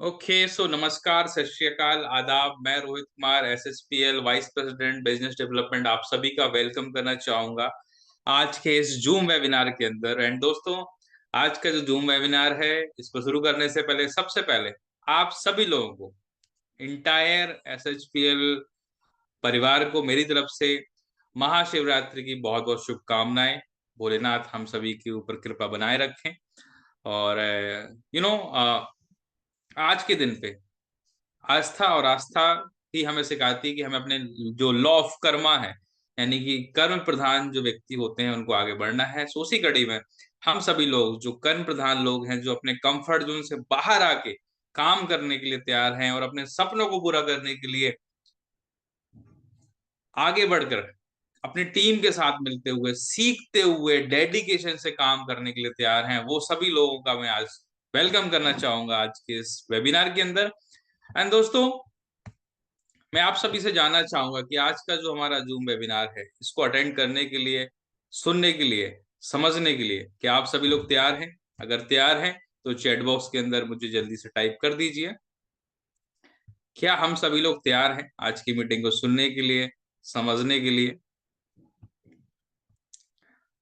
Okay so नमस्कार, सत श्री अकाल, आदाब। मैं Rohit Kumar, SSPL vice president business development, आप सभी का वेलकम करना चाहूंगा आज के इस जूम वेबिनार के अंदर। एंड दोस्तों, आज का जो जूम वेबिनार है, इसको शुरू करने से पहले सबसे पहले आप सभी लोगों को, इंटायर एसएचपीएल परिवार को मेरी तरफ से महाशिवरात्रि की बहुत बहुत शुभकामनाएं। भोलेनाथ हम सभी के ऊपर कृपा बनाए रखें। और आज के दिन पे आस्था और आस्था ही हमें सिखाती है कि हमें अपने जो लॉ ऑफ कर्मा है, यानी कि कर्म प्रधान जो व्यक्ति होते हैं, उनको आगे बढ़ना है। सो उसी कड़ी में हम सभी लोग जो कर्म प्रधान लोग हैं, जो अपने कंफर्ट जोन से बाहर आके काम करने के लिए तैयार हैं और अपने सपनों को पूरा करने के लिए आगे बढ़कर अपनी टीम के साथ मिलते हुए, सीखते हुए, डेडिकेशन से काम करने के लिए तैयार हैं, वो सभी लोगों का मैं आज वेलकम करना चाहूंगा आज के इस वेबिनार के अंदर। एंड दोस्तों, मैं आप सभी से जानना चाहूंगा कि आज का जो हमारा जूम वेबिनार है, इसको अटेंड करने के लिए, सुनने के लिए, समझने के लिए, क्या आप सभी लोग तैयार हैं? अगर तैयार हैं तो चैट बॉक्स के अंदर मुझे जल्दी से टाइप कर दीजिए, क्या हम सभी लोग तैयार हैं आज की मीटिंग को सुनने के लिए, समझने के लिए।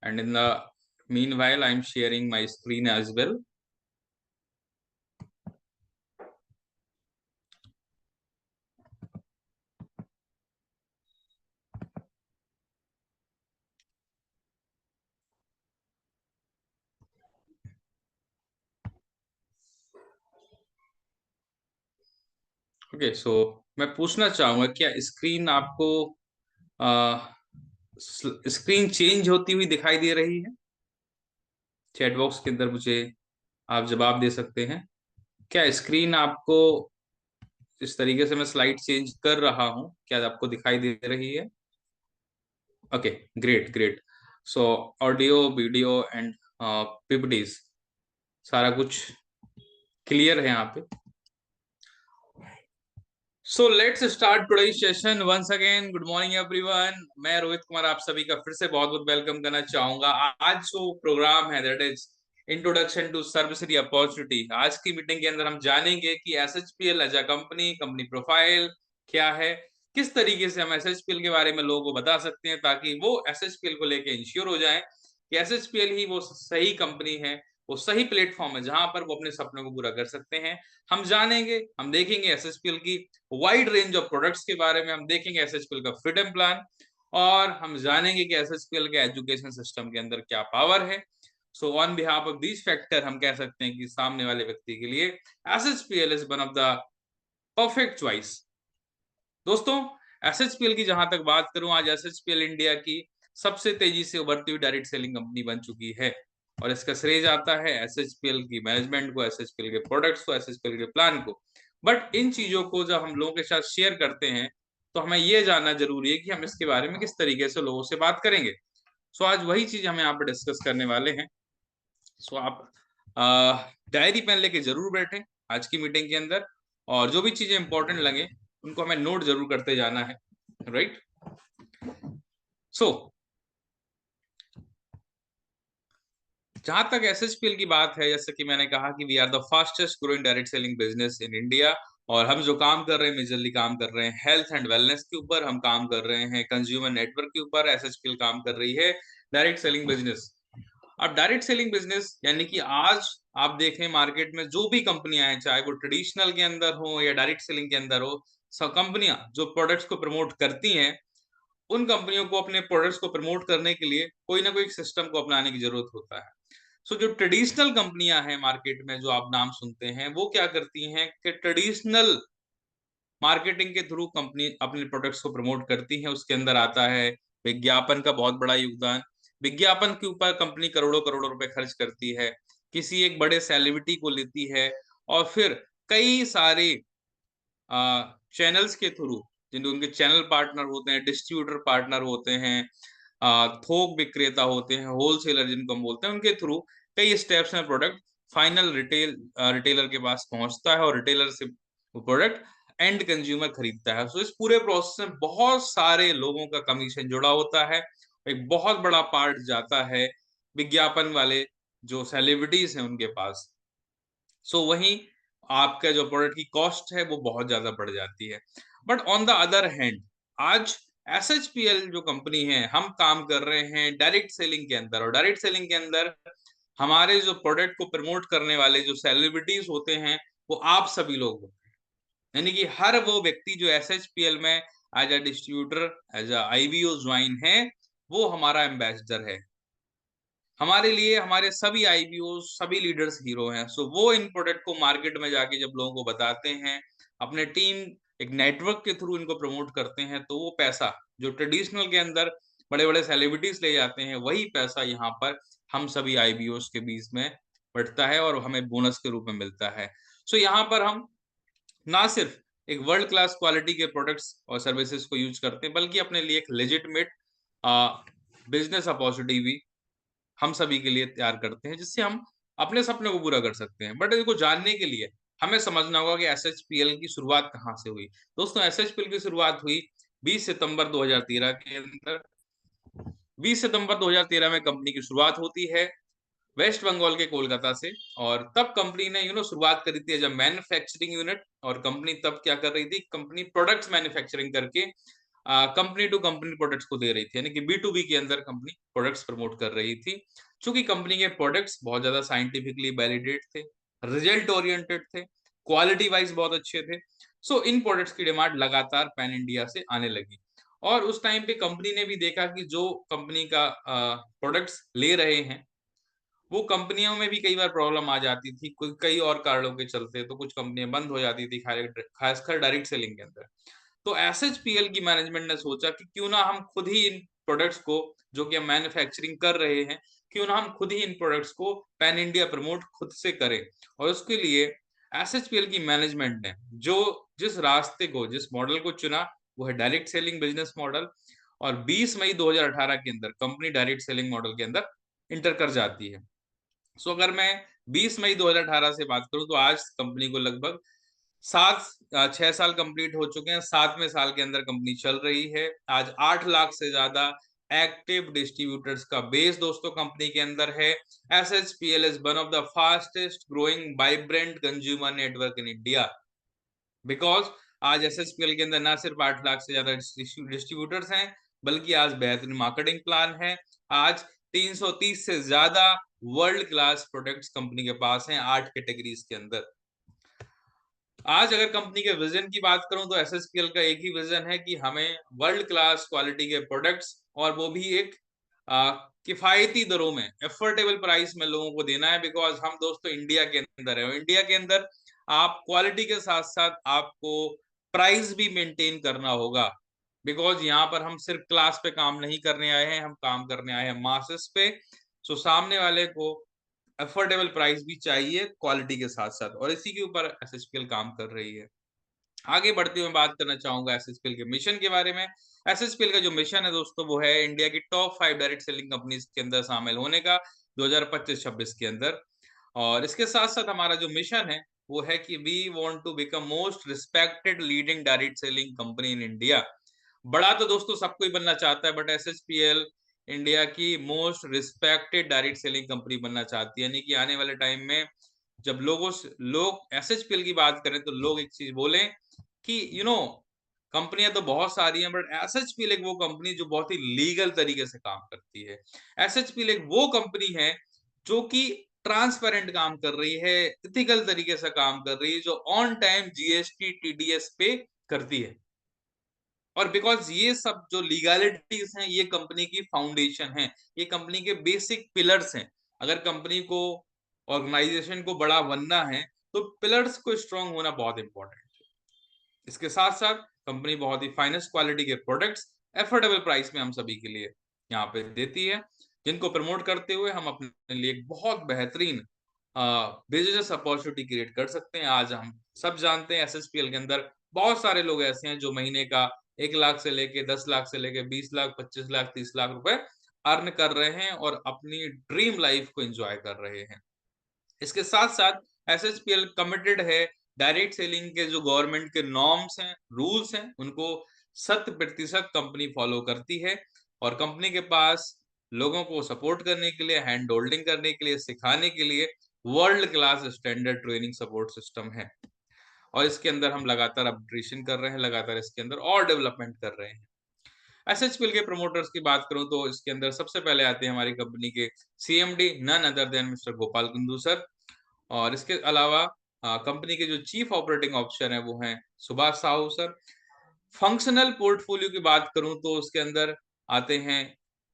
And in the meanwhile I am sharing my screen as well. Okay so मैं पूछना चाहूंगा, क्या स्क्रीन आपको स्क्रीन चेंज होती हुई दिखाई दे रही है? चैट बॉक्स के अंदर मुझे आप जवाब दे सकते हैं। क्या स्क्रीन आपको, इस तरीके से मैं स्लाइड चेंज कर रहा हूं, क्या आपको दिखाई दे रही है? Okay, great great. So audio, video and PPTs, सारा कुछ क्लियर है यहाँ पे। So let's start today session once again. Good morning everyone. मैं रोहित कुमार आप सभी का फिर से बहुत बहुत वेलकम करना चाहूंगा। आज जो प्रोग्राम है, that is introduction to service opportunity. आज की मीटिंग के अंदर हम जानेंगे कि SHPL as a company, company profile क्या है, किस तरीके से हम एसएचपीएल के बारे में लोगों को बता सकते हैं ताकि वो एसएचपीएल को लेके इंश्योर हो जाए कि एसएचपीएल ही वो सही कंपनी है, वो सही प्लेटफॉर्म है जहां पर वो अपने सपनों को पूरा कर सकते हैं। हम जानेंगे, हम देखेंगे एसएचपीएल की वाइड रेंज ऑफ प्रोडक्ट्स के बारे में, हम देखेंगे एसएचपीएल का फ्रीडम प्लान, और हम जानेंगे कि एसएचपीएल के एजुकेशन सिस्टम के अंदर क्या पावर है। So on behalf of these factor हम कह सकते हैं कि सामने वाले व्यक्ति के लिए SHPL is one of the perfect choice. दोस्तों, एसएचपीएल की जहां तक बात करूं, आज एसएचपीएल इंडिया की सबसे तेजी से उभरती हुई डायरेक्ट सेलिंग कंपनी बन चुकी है। और इसका श्रेय जाता है एसएचपीएल की मैनेजमेंट को, एसएचपीएल के प्रोडक्ट्स को, एसएचपीएल के प्लान को। बट इन चीजों को जब हम लोगों के साथ शेयर करते हैं, तो हमें यह जानना जरूरी है कि हम इसके बारे में किस तरीके से लोगों से बात करेंगे। सो आज वही चीज हम यहाँ पर डिस्कस करने वाले हैं। सो आप डायरी पेन लेके जरूर बैठें आज की मीटिंग के अंदर, और जो भी चीजें इंपॉर्टेंट लगे उनको हमें नोट जरूर करते जाना है, राइट? सो जहां तक एसएचपीएल की बात है, जैसे कि मैंने कहा कि we are the fastest growing direct selling business in India. और हम जो काम कर रहे हैं, मेजरली काम कर रहे हैं हेल्थ एंड वेलनेस के ऊपर, हम काम कर रहे हैं कंज्यूमर नेटवर्क के ऊपर। एसएचपीएल काम कर रही है डायरेक्ट सेलिंग बिजनेस। अब डायरेक्ट सेलिंग बिजनेस यानी कि आज आप देखें मार्केट में जो भी कंपनियां हैं, चाहे वो ट्रेडिशनल के अंदर हो या डायरेक्ट सेलिंग के अंदर हो, सब कंपनियां जो प्रोडक्ट्स को प्रमोट करती हैं, उन कंपनियों को अपने प्रोडक्ट्स को प्रमोट करने के लिए कोई ना कोई सिस्टम को अपनाने की जरूरत होता है। सो जो ट्रेडिशनल कंपनियां हैं मार्केट में, जो आप नाम सुनते हैं, वो क्या करती हैं कि ट्रेडिशनल मार्केटिंग के थ्रू कंपनी अपने प्रोडक्ट्स को प्रमोट करती है। उसके अंदर आता है विज्ञापन का बहुत बड़ा योगदान। विज्ञापन के ऊपर कंपनी करोड़ों करोड़ों रुपए खर्च करती है, किसी एक बड़े सेलिब्रिटी को लेती है, और फिर कई सारे चैनल्स के थ्रू, जिनके उनके चैनल पार्टनर होते हैं, डिस्ट्रीब्यूटर पार्टनर होते हैं, थोक विक्रेता होते हैं, होलसेलर जिनको हम बोलते हैं, उनके थ्रू कई स्टेप्स में प्रोडक्ट फाइनल रिटेलर के पास पहुंचता है, और रिटेलर से वो प्रोडक्ट एंड कंज्यूमर खरीदता है। सो इस पूरे प्रोसेस में बहुत सारे लोगों का कमीशन जुड़ा होता है। एक बहुत बड़ा पार्ट जाता है विज्ञापन वाले जो सेलिब्रिटीज हैं उनके पास। सो वहीं आपका जो प्रोडक्ट की कॉस्ट है वो बहुत ज्यादा बढ़ जाती है। But on the other hand, आज एसएचपीएल जो कंपनी है, हम काम कर रहे हैं डायरेक्ट सेलिंग के अंदर, और डायरेक्ट सेलिंग के अंदर हमारे जो प्रोडक्ट को प्रमोट करने वाले जो सेलिब्रिटीज होते हैं वो आप सभी लोग होते हैं। यानी कि हर वो व्यक्ति जो एसएचपीएल में as a distributor, as a IBO join है, वो हमारा एम्बेसडर है। हमारे लिए हमारे सभी आईबीओ, सभी लीडर्स हीरो हैं। सो वो इन प्रोडक्ट को मार्केट में जाके जब लोगों को बताते हैं, अपने टीम एक नेटवर्क के थ्रू इनको प्रमोट करते हैं, तो वो पैसा जो ट्रेडिशनल के अंदर बड़े बड़े सेलिब्रिटीज ले जाते हैं, वही पैसा यहाँ पर हम सभी आईबीओ के बीच में बढ़ता है और हमें बोनस के रूप में मिलता है। सो यहाँ पर हम ना सिर्फ एक वर्ल्ड क्लास क्वालिटी के प्रोडक्ट्स और सर्विसेज को यूज करते हैं, बल्कि अपने लिए एक लेजिटमेट बिजनेस अपॉर्चुनिटी भी हम सभी के लिए तैयार करते हैं, जिससे हम अपने सपने को पूरा कर सकते हैं। बट इनको जानने के लिए हमें समझना होगा कि एसएचपीएल की शुरुआत कहाँ से हुई। दोस्तों, एसएचपीएल की शुरुआत हुई 20 सितंबर 2013 के अंदर। 20 सितंबर 2013 में कंपनी की शुरुआत होती है वेस्ट बंगाल के कोलकाता से। और तब कंपनी ने शुरुआत करी थी जब मैन्युफैक्चरिंग यूनिट, और कंपनी तब क्या कर रही थी, कंपनी प्रोडक्ट्स मैन्युफैक्चरिंग करके कंपनी टू कंपनी प्रोडक्ट्स को दे रही थी, यानी कि बी टू बी के अंदर कंपनी प्रोडक्ट्स प्रमोट कर रही थी। चूंकि कंपनी के प्रोडक्ट्स बहुत ज्यादा साइंटिफिकली वैलिडेट थे, रिजल्ट ओरिएंटेड थे, क्वालिटी वाइज बहुत अच्छे थे, सो इन प्रोडक्ट्स की डिमांड लगातार पैन इंडिया से आने लगी। और उस टाइम पे कंपनी ने भी देखा कि जो कंपनी का प्रोडक्ट्स ले रहे हैं, वो कंपनियों में भी कई बार प्रॉब्लम आ जाती थी, कोई कई और कारणों के चलते, तो कुछ कंपनियां बंद हो जाती थी, खासकर डायरेक्ट सेलिंग के अंदर। तो एसएचपीएल की मैनेजमेंट ने सोचा कि क्यों ना हम खुद ही इन प्रोडक्ट्स को, जो कि हम मैन्युफैक्चरिंग कर रहे हैं, क्यों ना हम खुद ही इन प्रोडक्ट्स को पैन इंडिया प्रमोट खुद से करें। और उसके लिए एसएचपीएल की मैनेजमेंट ने जो जिस रास्ते को, जिस मॉडल को चुना, वो है डायरेक्ट सेलिंग बिजनेस मॉडल। और 20 मई 2018 के अंदर कंपनी डायरेक्ट सेलिंग मॉडल के अंदर इंटर कर जाती है। सो अगर मैं 20 मई 2018 से बात करूं, तो आज कंपनी को लगभग 6 साल कंप्लीट हो चुके हैं। 7वें साल के अंदर कंपनी चल रही है। आज 8 लाख से ज्यादा एक्टिव डिस्ट्रीब्यूटर्स का बेस दोस्तों कंपनी के अंदर है। SHPL is one of the fastest growing vibrant consumer network in India, because आज एसएचपीएल के अंदर ना सिर्फ 8 लाख से ज्यादा डिस्ट्रीब्यूटर्स हैं, बल्कि आज बेहतरीन मार्केटिंग प्लान है। आज 330 से ज्यादा वर्ल्ड क्लास प्रोडक्ट्स कंपनी के पास हैं 8 कैटेगरीज के अंदर। आज अगर कंपनी के विजन की बात करूं, तो एसएचपीएल का एक ही विजन है कि हमें वर्ल्ड क्लास क्वालिटी के प्रोडक्ट्स, और वो भी एक किफायती दरों में, एफोर्डेबल प्राइस में लोगों को देना है। बिकॉज हम दोस्तों इंडिया के अंदर है, और इंडिया के अंदर आप क्वालिटी के साथ साथ आपको प्राइस भी मेंटेन करना होगा। बिकॉज यहाँ पर हम सिर्फ क्लास पे काम नहीं करने आए हैं, हम काम करने आए हैं मासेस पे। सो सामने वाले को अफोर्डेबल प्राइस भी चाहिए क्वालिटी के साथ साथ, और इसी के ऊपर एसएचपीएल काम कर रही है। आगे बढ़ते हुए बात करना चाहूंगा एसएचपीएल के मिशन के बारे में। एसएचपीएल का जो मिशन है दोस्तों, वो है इंडिया की टॉप 5 डायरेक्ट सेलिंग कंपनीज के अंदर शामिल होने का 2025-26 के अंदर। और इसके साथ साथ हमारा जो मिशन है, वो है कि we want to become most respected leading direct selling company in India. बड़ा तो दोस्तों सबको ही बनना चाहता है, बट एसएचपीएल इंडिया की most respected direct selling company बनना चाहती है। यानी कि आने वाले टाइम में जब लोग एसएचपीएल की बात करें, तो लोग एक चीज बोलें कि कंपनियां तो बहुत सारी हैं, बट एसएचपीएल एक वो कंपनी जो बहुत ही लीगल तरीके से काम करती है। एसएचपीएल एक वो कंपनी है जो कि ट्रांसपेरेंट काम कर रही है, इथिकल तरीके से काम कर रही है, जो ऑन टाइम जीएसटी टीडीएस पे करती है। और बिकॉज ये सब जो लीगलिटीज हैं, ये कंपनी की फाउंडेशन है, ये कंपनी के बेसिक पिलर्स हैं। अगर कंपनी को, ऑर्गेनाइजेशन को बड़ा बनना है, तो पिलर्स को स्ट्रांग होना बहुत इंपॉर्टेंट है। इसके साथ साथ कंपनी बहुत ही फाइनेस्ट क्वालिटी के प्रोडक्ट्स एफोर्डेबल प्राइस में हम सभी के लिए यहाँ पे देती है, जिनको प्रमोट करते हुए हम अपने लिए एक बहुत बेहतरीन बिजनेस अपॉर्चुनिटी क्रिएट कर सकते हैं। आज हम सब जानते हैं एसएसपीएल के अंदर बहुत सारे लोग ऐसे हैं जो महीने का 1 लाख से लेके 10 लाख से लेके 20 लाख, 25 लाख, 30 लाख रुपए अर्न कर रहे हैं और अपनी ड्रीम लाइफ को एंजॉय कर रहे हैं। इसके साथ साथ एसएचपीएल कमिटेड है डायरेक्ट सेलिंग के जो गवर्नमेंट के नॉर्म्स हैं, रूल्स हैं, उनको 100% कंपनी फॉलो करती है। और कंपनी के पास लोगों को सपोर्ट करने के लिए, हैंड होल्डिंग करने के लिए, सिखाने के लिए world class standard training support system है और इसके अंदर हम लगातार अपग्रेडेशन कर रहे हैं, लगातार इसके अंदर और डेवलपमेंट कर रहे हैं। एसएचपीएल के प्रमोटर्स की बात करूं तो इसके अंदर सबसे पहले आते हैं हमारी कंपनी के CMD, none other than mister Gopal Kundu sir. और इसके अलावा कंपनी के जो चीफ ऑपरेटिंग ऑफिसर हैं वो हैं Subhash Sahu sir. Functional portfolio की बात करूं तो उसके अंदर आते हैं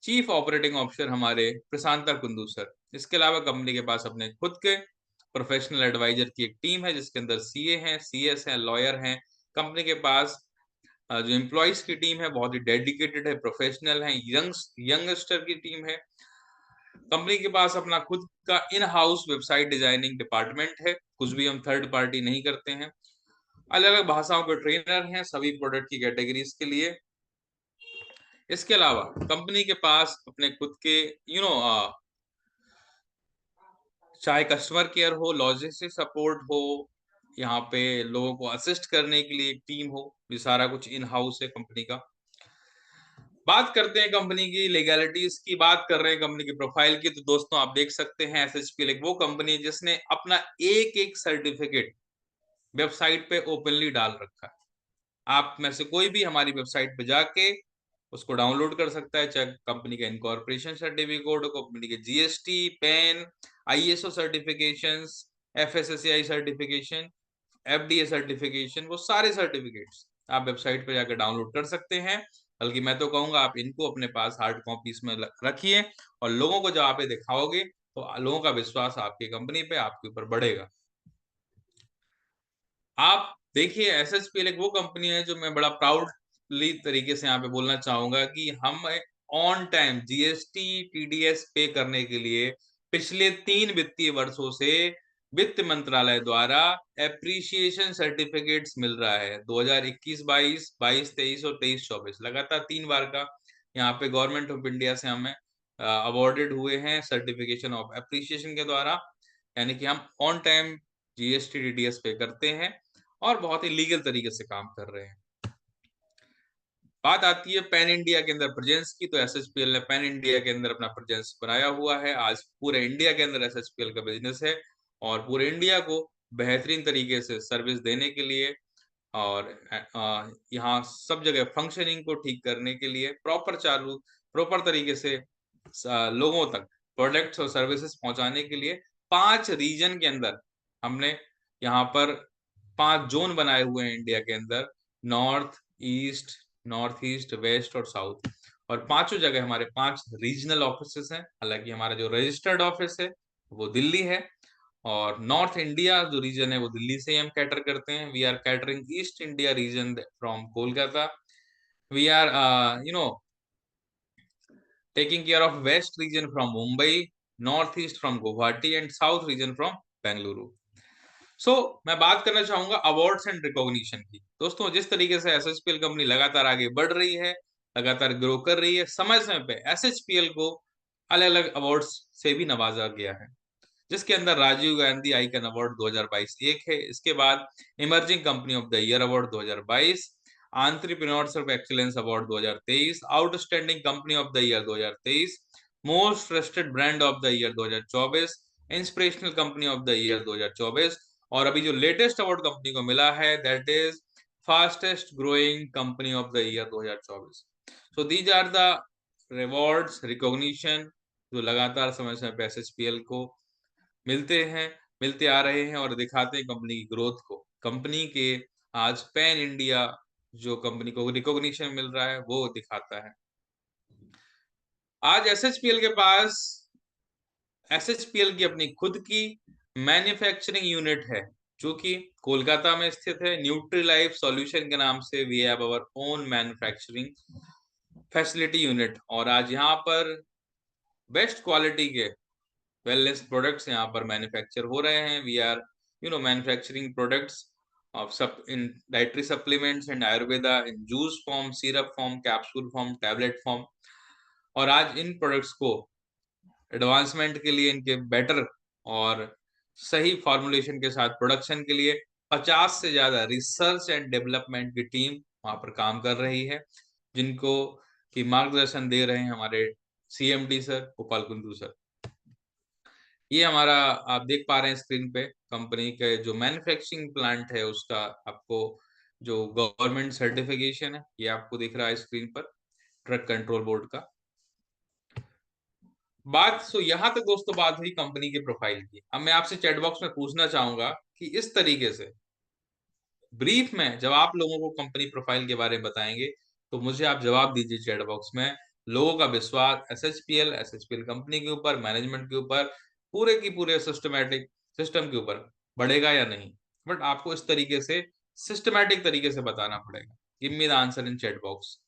चीफ ऑपरेटिंग ऑफिसर हमारे प्रशांता कुंदू सर। इसके अलावा कंपनी के पास अपने खुद के प्रोफेशनल एडवाइजर की एक टीम है जिसके अंदर सीए हैं, सीएस हैं, लॉयर हैं। कंपनी के पास जो एम्प्लॉइज की टीम है बहुत ही डेडिकेटेड है, प्रोफेशनल है, यंगस्टर की टीम है। कंपनी के पास अपना खुद का in house website designing department है, कुछ भी हम थर्ड पार्टी नहीं करते हैं। अलग अलग भाषाओं के ट्रेनर हैं सभी प्रोडक्ट की कैटेगरीज के लिए। इसके अलावा कंपनी के पास अपने खुद के चाहे कस्टमर केयर हो, लॉजिस्टिक सपोर्ट हो, यहाँ पे लोगों को असिस्ट करने के लिए एक टीम हो, ये सारा कुछ इन हाउस है कंपनी का। बात करते हैं कंपनी की लीगैलिटीज की, बात कर रहे हैं कंपनी की प्रोफाइल की, तो दोस्तों आप देख सकते हैं एसएचपीएल एक वो कंपनी है जिसने अपना एक एक सर्टिफिकेट वेबसाइट पे ओपनली डाल रखा है। आप में से कोई भी हमारी वेबसाइट पे जाके उसको डाउनलोड कर सकता है, चाहे कंपनी का इनकॉर्पोरेशन सर्टिफिकेट, कंपनी के GST, pan, ISO certifications, FSSAI certification, FDA certification, वो सारे सर्टिफिकेट्स आप वेबसाइट पे जाकर डाउनलोड कर सकते हैं। बल्कि मैं तो कहूंगा आप इनको अपने पास हार्ड कॉपीज में रखिए और लोगों को जब आप ये दिखाओगे तो लोगों का विश्वास आपकी कंपनी पे, आपके ऊपर बढ़ेगा। आप देखिए एसएचपीएल एक वो कंपनी है जो मैं बड़ा प्राउडली तरीके से यहाँ पे बोलना चाहूंगा कि हम ऑन टाइम जीएसटी टीडीएस पे करने के लिए पिछले 3 वित्तीय वर्षों से वित्त मंत्रालय द्वारा एप्रिसिएशन सर्टिफिकेट्स मिल रहा है। 2021-22, 22-23 और 23-24 लगातार 3 बार का यहाँ पे गवर्नमेंट ऑफ इंडिया से हमें अवॉर्डेड हुए हैं सर्टिफिकेशन ऑफ एप्रिसिएशन के द्वारा। यानी कि हम ऑन टाइम जीएसटी टीडीएस पे करते हैं और बहुत ही लीगल तरीके से काम कर रहे हैं। बात आती है पैन इंडिया के अंदर प्रेजेंस की, तो एसएचपीएल ने पैन इंडिया के अंदर अपना प्रेजेंस बनाया हुआ है। आज पूरे इंडिया के अंदर एसएचपीएल का बिजनेस है और पूरे इंडिया को बेहतरीन तरीके से सर्विस देने के लिए और यहाँ सब जगह फंक्शनिंग को ठीक करने के लिए प्रॉपर तरीके से लोगों तक प्रोडक्ट्स और सर्विसेज पहुंचाने के लिए 5 रीजन के अंदर हमने यहाँ पर 5 जोन बनाए हुए हैं इंडिया के अंदर, नॉर्थ ईस्ट, वेस्ट और साउथ। और पांचों जगह हमारे 5 रीजनल ऑफिसेस हैं। हालांकि हमारा जो रजिस्टर्ड ऑफिस है वो दिल्ली है और नॉर्थ इंडिया जो रीजन है वो दिल्ली से ही हम कैटर करते हैं। We are catering east India region from Kolkata. We are taking care of west region from Mumbai, northeast from Guwahati and south region from Bengaluru. मैं बात करना चाहूंगा अवार्ड्स एंड रिकॉग्निशन की। दोस्तों जिस तरीके से एसएचपीएल कंपनी लगातार आगे बढ़ रही है, लगातार ग्रो कर रही है, समय समय पे एसएचपीएल को अलग अलग अवार्ड्स से भी नवाजा गया है, जिसके अंदर राजीव गांधी आइकन अवार्ड 2022 एक है। इसके बाद emerging company of the year award 2022, entrepreneurs of excellence award 2023, outstanding company of the year 2023, most trusted brand of the year 2024, inspirational company of the year 2024 और अभी जो लेटेस्ट अवार्ड कंपनी को मिला है that is fastest growing company of the year 2024। So these are the rewards, recognition जो लगातार समय समय पे एसएचपीएल को मिलते आ रहे हैं और दिखाते हैं कंपनी की ग्रोथ को। कंपनी के आज पैन इंडिया जो कंपनी को रिकॉग्निशन मिल रहा है वो दिखाता है। आज एसएचपीएल के पास एसएचपीएल की अपनी खुद की मैन्युफैक्चरिंग यूनिट है जो कि कोलकाता में स्थित है। न्यूट्री लाइफ सॉल्यूशन के नाम से we have our own manufacturing facility unit और आज यहाँ पर बेस्ट क्वालिटी के वेलनेस प्रोडक्ट्स यहाँ पर मैन्युफैक्चर हो रहे हैं। We are manufacturing products of सब in dietary supplements and Ayurveda in juice form, syrup form, capsule form, tablet form. और आज इन प्रोडक्ट्स को एडवांसमेंट के लिए, इनके बेटर और सही फॉर्मुलेशन के साथ प्रोडक्शन के लिए 50 से ज्यादा रिसर्च एंड डेवलपमेंट की टीम वहां पर काम कर रही है, जिनको की मार्गदर्शन दे रहे हैं हमारे CMD sir Gopal Kundu sir. ये हमारा आप देख पा रहे हैं स्क्रीन पे कंपनी के जो मैन्युफैक्चरिंग प्लांट है उसका आपको जो गवर्नमेंट सर्टिफिकेशन है ये आपको दिख रहा है स्क्रीन पर, ट्रक कंट्रोल बोर्ड का। यहाँ तक दोस्तों बात हुई कंपनी के प्रोफाइल की। अब मैं आपसे चैट बॉक्स में पूछना चाहूंगा कि इस तरीके से ब्रीफ में जब आप लोगों को कंपनी प्रोफाइल के बारे में बताएंगे तो मुझे आप जवाब दीजिए चैट बॉक्स में। लोगों का विश्वास एसएचपीएल कंपनी के ऊपर, मैनेजमेंट के ऊपर, पूरे की पूरे सिस्टमैटिक सिस्टम के ऊपर बढ़ेगा या नहीं? बट आपको इस तरीके से सिस्टमैटिक तरीके से बताना पड़ेगा। Give me the answer in chat box.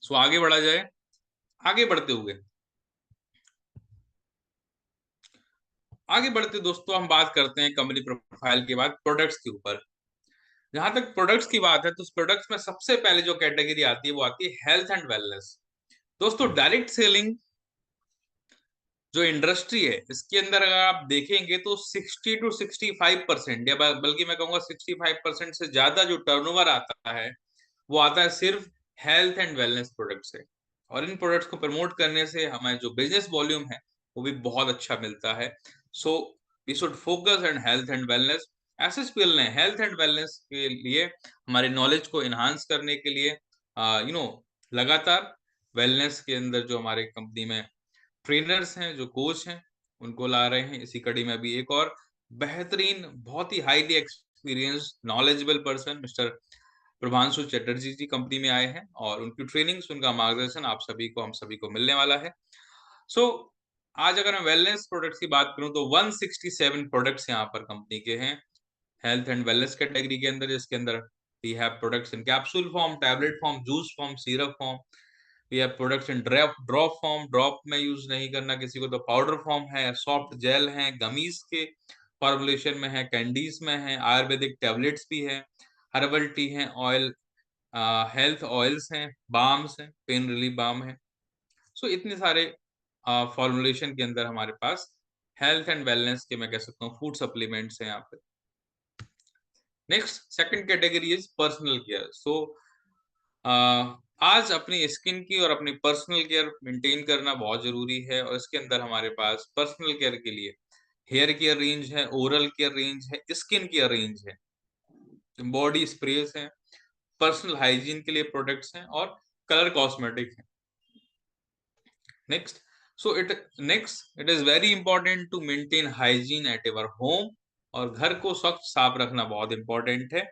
So आगे बढ़ा जाए। आगे बढ़ते हुए आगे बढ़ते दोस्तों हम बात करते हैं कंपनी प्रोफाइल के बाद प्रोडक्ट्स के ऊपर। जहां तक प्रोडक्ट्स की बात है तो प्रोडक्ट्स में सबसे पहले जो कैटेगरी आती है वो आती है हेल्थ एंड वेलनेस। दोस्तों डायरेक्ट सेलिंग जो इंडस्ट्री है इसके अंदर अगर आप देखेंगे तो 60 to 65% या बल्कि मैं कहूंगा 65% से ज्यादा जो टर्नओवर आता है वो आता है सिर्फ हेल्थ एंड वेलनेस प्रोडक्ट से। और इन प्रोडक्ट्स को प्रमोट करने से हमें जो बिजनेस वॉल्यूम है वो भी बहुत अच्छा मिलता है। So we should focus on health and wellness. SSPL ने हेल्थ एंड वेलनेस के लिए हमारे नॉलेज को एनहांस करने के लिए लगातार वेलनेस के अंदर जो हमारे कंपनी में ट्रेनर्स हैं, जो कोच हैं, उनको ला रहे हैं। इसी कड़ी में अभी एक और बेहतरीन, बहुत ही highly experience knowledgeable person mister Prabhanshu Chatterjee ji company में आए हैं और उनकी ट्रेनिंग्स, उनका मार्गदर्शन आप सभी को, हम सभी को मिलने वाला है। सो आज अगर मैं वेलनेस प्रोडक्ट्स की बात करूं तो 167 प्रोडक्ट्स यहाँ पर कंपनी के हैं हेल्थ एंड वेलनेस कैटेगरी के अंदर, जिसके अंदर we have products in capsule form, tablet form, juice form, syrup form. We have products in drop form, drop में यूज नहीं करना किसी को तो पाउडर फॉर्म है, सॉफ्ट जेल है, गमीज के फॉर्मुलेशन में है, कैंडीज में है, आयुर्वेदिक टैबलेट्स भी है, हर्बल टी है, ऑयल, हेल्थ ऑयल्स हैं, बाम्स हैं, पेन रिलीफ बाम है। सो इतने सारे फॉर्मुलेशन के अंदर हमारे पास हेल्थ एंड वेलनेस के, मैं कह सकता हूँ, फूड सप्लीमेंट्स हैं यहाँ पे। Next second category is personal care. So आज अपनी स्किन की और अपनी पर्सनल केयर मेंटेन करना बहुत जरूरी है और इसके अंदर हमारे पास पर्सनल केयर के लिए हेयर केयर रेंज है, ओरल केयर रेंज है, स्किन केयर रेंज है, बॉडी स्प्रेस हैं, पर्सनल हाइजीन के लिए प्रोडक्ट्स हैं और कलर कॉस्मेटिक है। Next it is very important to maintain hygiene at ever home. और घर को स्वच्छ साफ रखना बहुत इंपॉर्टेंट है।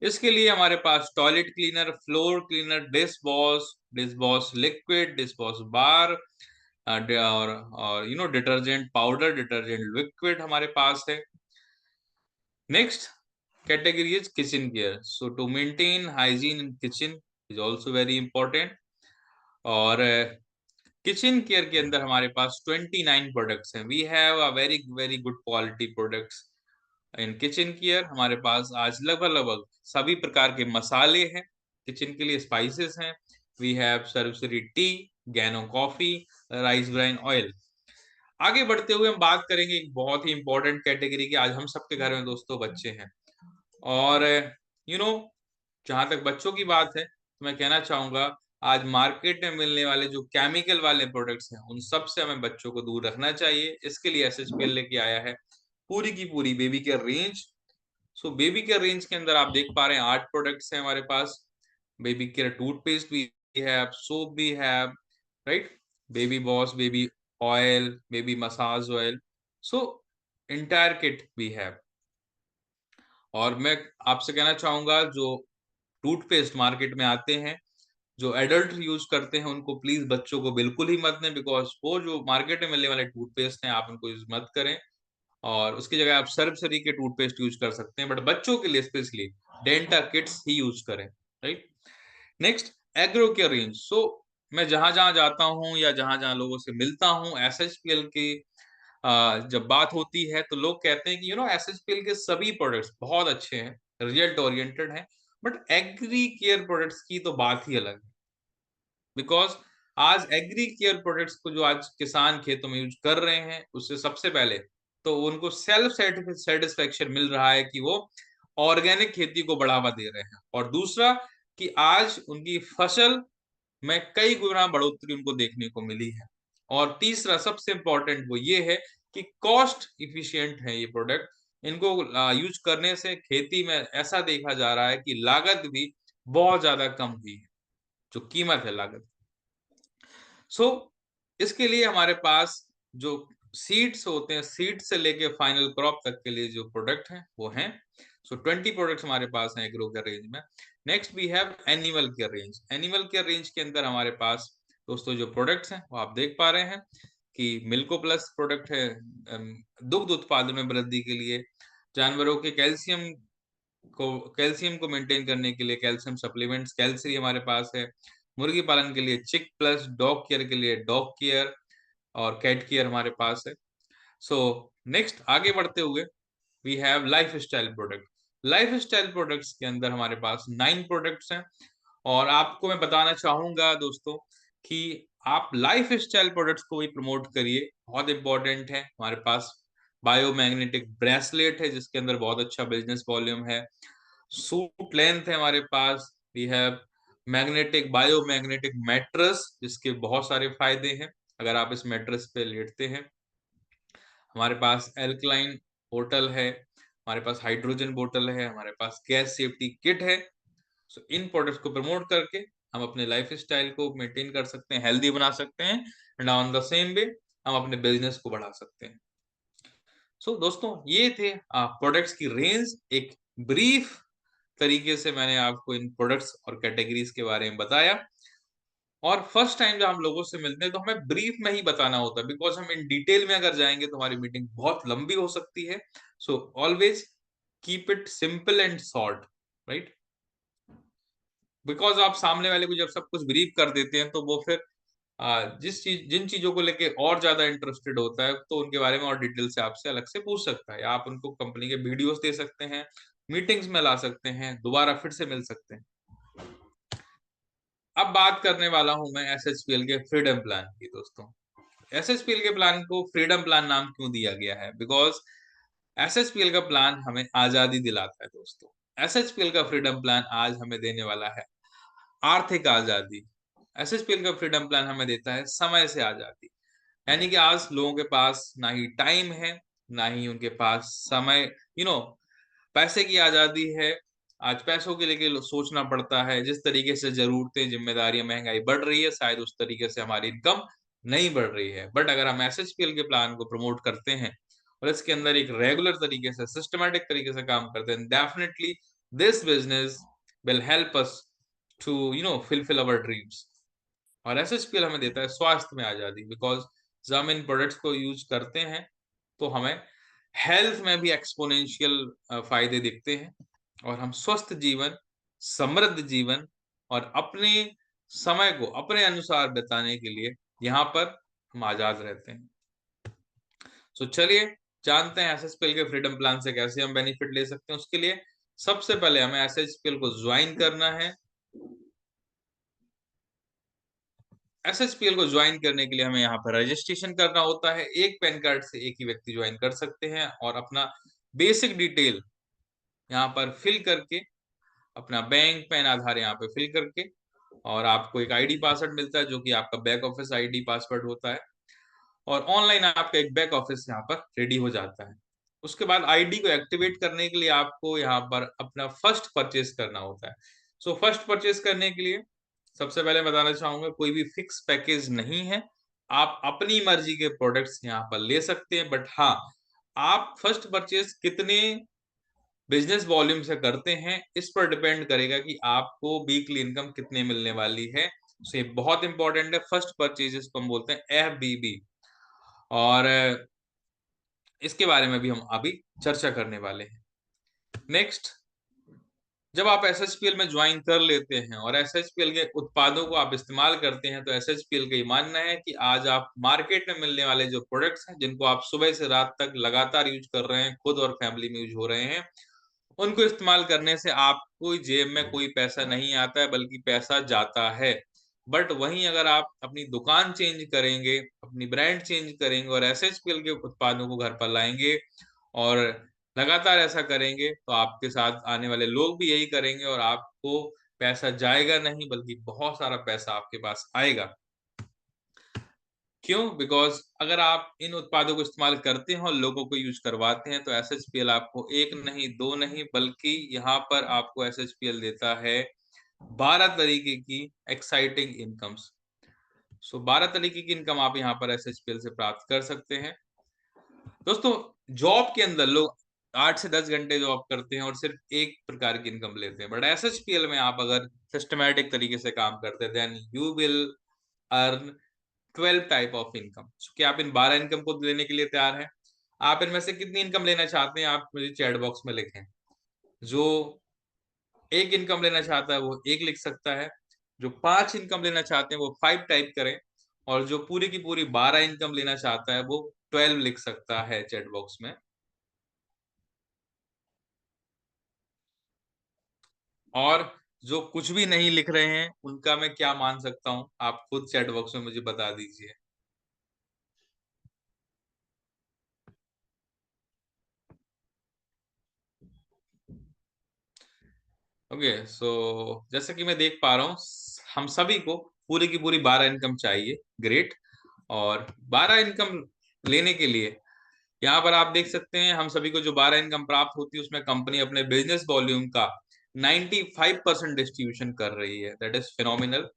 इसके लिए हमारे पास toilet cleaner, floor cleaner, dish wash liquid, dish wash bar और डिटर्जेंट पाउडर, डिटर्जेंट लिक्विड हमारे पास है। Next category is kitchen care. So to maintain hygiene in kitchen is also very important. और किचन केयर के अंदर हमारे पास 29 products हैं। We have a very very good quality products in kitchen care. हमारे पास आज लगभग लगभग सभी प्रकार के मसाले हैं, किचन के लिए स्पाइसेस हैं। वी हैव सरसरी tea, Gano coffee, rice bran oil. आगे बढ़ते हुए हम बात करेंगे एक बहुत ही इंपॉर्टेंट कैटेगरी की। आज हम सबके घर में दोस्तों बच्चे हैं और यू नो जहां तक बच्चों की बात है तो मैं कहना चाहूंगा आज मार्केट में मिलने वाले जो केमिकल वाले प्रोडक्ट्स हैं उन सब से हमें बच्चों को दूर रखना चाहिए। इसके लिए एसएचपीएल लेके आया है पूरी की पूरी baby care range. So baby care range के अंदर आप देख पा रहे हैं 8 प्रोडक्ट्स हैं हमारे पास। बेबी केयर टूथपेस्ट भी है, सोप भी है, right, baby wash, baby oil, baby massage oil. So entire kit भी है। और मैं आपसे कहना चाहूंगा जो टूथपेस्ट मार्केट में आते हैं जो एडल्ट यूज करते हैं उनको प्लीज बच्चों को बिल्कुल ही मत दें, बिकॉज वो जो मार्केट में मिलने वाले टूथपेस्ट हैं आप उनको यूज मत करें और उसकी जगह आप सर्वसरी के टूथपेस्ट यूज कर सकते हैं, बट बच्चों के लिए स्पेशली डेंटा किट्स ही यूज करें, right. Next agro care range. So मैं जहां जहां जाता हूं या जहां जहां लोगों से मिलता हूं एसएचपीएल की जब बात होती है तो लोग कहते हैं कि एसएचपीएल के सभी प्रोडक्ट्स बहुत अच्छे हैं, रिजल्ट ओरिएंटेड हैं, बट एग्री केयर प्रोडक्ट्स की तो बात ही अलग है। बिकॉज आज एग्री केयर प्रोडक्ट्स को जो आज किसान खेतों में यूज कर रहे हैं, उससे सबसे पहले तो उनको सेल्फ सेटिस्फेक्शन मिल रहा है कि वो ऑर्गेनिक खेती को बढ़ावा दे रहे हैं, और दूसरा कि आज उनकी फसल में कई गुना बढ़ोतरी उनको देखने को मिली है, और तीसरा सबसे इंपॉर्टेंट वो ये है कि कॉस्ट इफिशिएंट है ये प्रोडक्ट। इनको यूज करने से खेती में ऐसा देखा जा रहा है कि लागत भी बहुत ज्यादा कम हुई है, जो कीमत है लागत। सो इसके लिए हमारे पास जो सीड्स होते हैं, सीड से लेके फाइनल क्रॉप तक के लिए जो प्रोडक्ट हैं वो हैं। सो 20 प्रोडक्ट्स हमारे पास हैं एग्रो केयर रेंज में। Next we have animal care range. Animal care range के अंदर हमारे पास दोस्तों जो प्रोडक्ट्स हैं वो आप देख पा रहे हैं कि मिल्को प्लस प्रोडक्ट है, दुग्ध उत्पादन में वृद्धि के लिए, जानवरों के कैल्शियम को मेंटेन करने के लिए कैल्शियम सप्लीमेंट्स कैल्सी हमारे पास है, मुर्गी पालन के लिए चिक प्लस, डॉग केयर के लिए डॉग केयर और कैट केयर हमारे पास है। सो नेक्स्ट आगे बढ़ते हुए we have lifestyle product. Lifestyle products के अंदर हमारे पास 9 प्रोडक्ट्स हैं, और आपको मैं बताना चाहूंगा दोस्तों कि आप लाइफ स्टाइल प्रोडक्ट्स को भी प्रमोट करिए, बहुत इंपॉर्टेंट है। हमारे पास बायोमैग्नेटिक ब्रेसलेट है जिसके अंदर बहुत अच्छा बिजनेस वॉल्यूम है। सूट लेंथ है हमारे पास। We have magnetic biomagnetic mattress जिसके बहुत सारे फायदे हैं अगर आप इस मैट्रेस पे लेटते हैं। हमारे पास एल्कलाइन बोतल है, हमारे पास हाइड्रोजन बोतल है, हमारे पास गैस सेफ्टी किट है। सो इन प्रोडक्ट्स को प्रमोट करके हम अपने लाइफ स्टाइल को मेंटेन कर सकते हैं, हेल्दी बना सकते हैं, and on the same way हम अपने बिजनेस को बढ़ा सकते हैं। सो दोस्तों ये थे प्रोडक्ट्स की रेंज। एक ब्रीफ तरीके से मैंने आपको इन प्रोडक्ट्स और कैटेगरीज के बारे में बताया, और फर्स्ट टाइम जब हम लोगों से मिलते हैं तो हमें ब्रीफ में ही बताना होता है, बिकॉज हम इन डिटेल में अगर जाएंगे तो हमारी मीटिंग बहुत लंबी हो सकती है। So always keep it simple and short, right? Because आप सामने वाले को जब सब कुछ ब्रीफ कर देते हैं तो वो फिर जिन चीजों को लेके और ज्यादा इंटरेस्टेड होता है तो उनके बारे में और डिटेल से आपसे अलग से पूछ सकता है, या आप उनको कंपनी के वीडियोस दे सकते हैं, मीटिंग्स में ला सकते हैं, दोबारा फिर से मिल सकते हैं। अब बात करने वाला हूं मैं एसएचपीएल के फ्रीडम प्लान की। दोस्तों एसएचपीएल के प्लान को फ्रीडम प्लान नाम क्यों दिया गया है? बिकॉज एसएचपीएल का प्लान हमें आजादी दिलाता है। दोस्तों एसएचपीएल का फ्रीडम प्लान आज हमें देने वाला है आर्थिक आजादी। एसएचपीएल का फ्रीडम प्लान हमें देता है समय से आजादी, यानी कि आज लोगों के पास ना ही टाइम है, ना ही उनके पास समय, पैसे की आजादी है। आज पैसों के लिए सोचना पड़ता है, जिस तरीके से जरूरतें, जिम्मेदारियां, महंगाई बढ़ रही है, शायद उस तरीके से हमारी इनकम नहीं बढ़ रही है। बट अगर हम एसएचपीएल के प्लान को प्रमोट करते हैं और इसके अंदर एक रेगुलर तरीके से, सिस्टमेटिक तरीके से काम करते हैं, definitely this business will help us to fulfil our dreams. और एसएचपीएल हमें देता है स्वास्थ्य में आजादी, बिकॉज जब हम इन प्रोडक्ट्स को यूज करते हैं तो हमें हेल्थ में भी एक्सपोनेंशियल फायदे दिखते हैं, और हम स्वस्थ जीवन, समृद्ध जीवन और अपने समय को अपने अनुसार बिताने के लिए यहाँ पर हम आजाद रहते हैं। सो चलिए जानते हैं एसएचपीएल के फ्रीडम प्लान से कैसे हम बेनिफिट ले सकते हैं। उसके लिए सबसे पहले हमें एसएचपीएल को ज्वाइन करना है। एसएचपीएल को ज्वाइन करने के लिए हमें यहाँ पर रजिस्ट्रेशन करना होता है। एक पैन कार्ड से एक ही व्यक्ति ज्वाइन कर सकते हैं, और अपना बेसिक डिटेल यहाँ पर फिल करके, अपना बैंक, पैन, आधार यहाँ पे फिल करके, और आपको एक आईडी पासवर्ड मिलता है जो कि आपका बैक ऑफिस आईडी पासवर्ड होता है, और ऑनलाइन आपका एक बैक ऑफिस यहाँ पर रेडी हो जाता है। उसके बाद आईडी को एक्टिवेट करने के लिए आपको यहाँ पर अपना फर्स्ट परचेस करना होता है। सो फर्स्ट परचेस करने के लिए सबसे पहले बताना चाहूंगा, कोई भी फिक्स पैकेज नहीं है, आप अपनी मर्जी के प्रोडक्ट्स यहाँ पर ले सकते हैं। बट हाँ, आप फर्स्ट परचेस कितने बिजनेस वॉल्यूम से करते हैं इस पर डिपेंड करेगा कि आपको वीकली इनकम कितने मिलने वाली है। सो ये बहुत इंपॉर्टेंट है। फर्स्ट परचेजेस को हम बोलते हैं एफबीबी, और इसके बारे में भी हम अभी चर्चा करने वाले हैं। नेक्स्ट, जब आप एसएचपीएल में ज्वाइन कर लेते हैं और एसएचपीएल के उत्पादों को आप इस्तेमाल करते हैं, तो एसएचपीएल का ये मानना है कि आज आप मार्केट में मिलने वाले जो प्रोडक्ट्स हैं, जिनको आप सुबह से रात तक लगातार यूज कर रहे हैं, खुद और फैमिली में यूज हो रहे हैं, उनको इस्तेमाल करने से आपको जेब में कोई पैसा नहीं आता है, बल्कि पैसा जाता है। बट वहीं अगर आप अपनी दुकान चेंज करेंगे, अपनी ब्रांड चेंज करेंगे और एसएचपीएल के उत्पादों को घर पर लाएंगे और लगातार ऐसा करेंगे, तो आपके साथ आने वाले लोग भी यही करेंगे और आपको पैसा जाएगा नहीं बल्कि बहुत सारा पैसा आपके पास आएगा। क्यों? बिकॉज अगर आप इन उत्पादों को इस्तेमाल करते हैं और लोगों को यूज करवाते हैं, तो एसएचपीएल आपको एक नहीं, दो नहीं, बल्कि यहाँ पर आपको एसएचपीएल देता है 12 तरीके की एक्साइटिंग इनकम्स। सो 12 तरीके की इनकम आप यहाँ पर एसएचपीएल से प्राप्त कर सकते हैं। दोस्तों, जॉब के अंदर लोग 8 से 10 घंटे जॉब करते हैं और सिर्फ एक प्रकार की इनकम लेते हैं, बट एसएचपीएल में आप अगर सिस्टमैटिक तरीके से काम करते हैं, then you will earn 12 type of income. क्या आप इन 12 इनकम को लेने के लिए तैयार हैं? आप इनमें से कितनी इनकम लेना चाहते हैं, आप मुझे चैट बॉक्स में लिखें। जो एक इनकम लेना चाहता है वो एक लिख सकता है, जो 5 इनकम लेना चाहते हैं वो 5 टाइप करें, और जो पूरी की पूरी 12 इनकम लेना चाहता है वो 12 लिख सकता है चैट बॉक्स में। और जो कुछ भी नहीं लिख रहे हैं उनका मैं क्या मान सकता हूं, आप खुद चैट बॉक्स में मुझे बता दीजिए। ओके, सो जैसे कि मैं देख पा रहा हूँ, हम सभी को पूरी की पूरी 12 इनकम चाहिए। ग्रेट। और 12 इनकम लेने के लिए यहाँ पर आप देख सकते हैं, हम सभी को जो 12 इनकम प्राप्त होती है उसमें कंपनी अपने बिजनेस वॉल्यूम का 95% डिस्ट्रीब्यूशन कर रही है। That is phenomenal.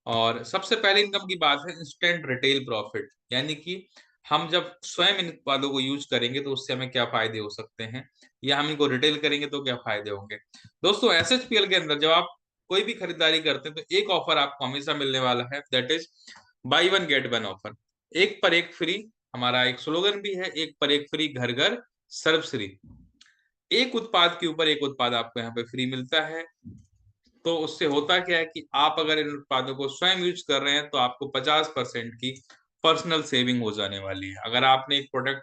और सबसे पहले इनकम की बात है इंस्टेंट रिटेल प्रॉफिट, यानी कि हम जब स्वयं इन उत्पादों को यूज करेंगे तो उससे हमें क्या फायदे हो सकते हैं, या हम इनको रिटेल करेंगे तो क्या फायदे होंगे। दोस्तों, एसएचपीएल के अंदर जब आप कोई भी खरीदारी करते हैं तो एक ऑफर आपको हमेशा मिलने वाला है, that is by one get one offer. एक पर एक फ्री, हमारा एक स्लोगन भी है, एक पर एक फ्री, घर घर सर्वश्री। एक उत्पाद के ऊपर एक उत्पाद आपको यहाँ पे फ्री मिलता है। तो उससे होता क्या है कि आप अगर इन उत्पादों को स्वयं यूज कर रहे हैं तो आपको 50% की पर्सनल सेविंग हो जाने वाली है। अगर आपने एक प्रोडक्ट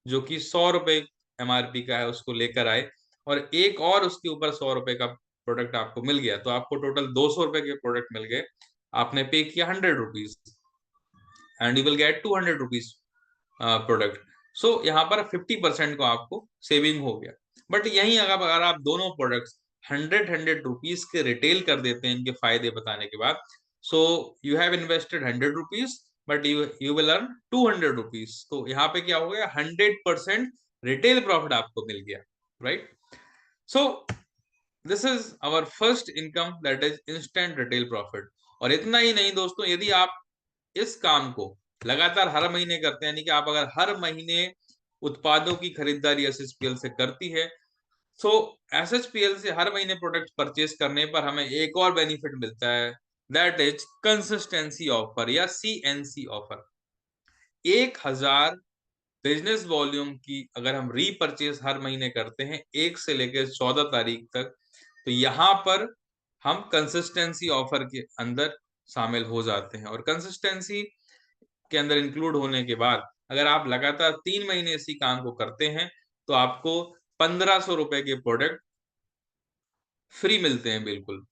जो कि 100 रुपए एमआरपी का है उसको लेकर आए और एक और उसके ऊपर 100 रुपए का प्रोडक्ट आपको मिल गया, तो आपको टोटल 200 रुपए के प्रोडक्ट मिल गए। आपने पे किया 100 rupees and you will get 200 rupees product. So यहाँ पर 50% को आपको सेविंग हो गया। बट यही अगर आप दोनों प्रोडक्ट्स 100 रुपीज के रिटेल कर देते हैं इनके फायदे बताने के बाद, so you have invested 100 rupees but you you will earn 200 rupees. तो यहाँ पे क्या हो गया, 100% रिटेल प्रॉफिट आपको मिल गया, right. So this is our first income, that is instant retail profit. और इतना ही नहीं दोस्तों, यदि आप इस काम को लगातार हर महीने करते हैं, यानी कि आप अगर हर महीने उत्पादों की खरीदारी एसएचपीएल से करती है, तो एसएचपीएल से हर महीने प्रोडक्ट परचेस करने पर हमें एक और बेनिफिट मिलता है, दैट इज कंसिस्टेंसी ऑफर या सीएनसी ऑफर। 1000 बिजनेस वॉल्यूम की अगर हम रीपरचेस हर महीने करते हैं 1 से लेकर 14 तारीख तक, तो यहाँ पर हम कंसिस्टेंसी ऑफर के अंदर शामिल हो जाते हैं। और कंसिस्टेंसी के अंदर इंक्लूड होने के बाद अगर आप लगातार 3 महीने इसी काम को करते हैं तो आपको 1500 रुपए के प्रोडक्ट फ्री मिलते हैं, बिल्कुल।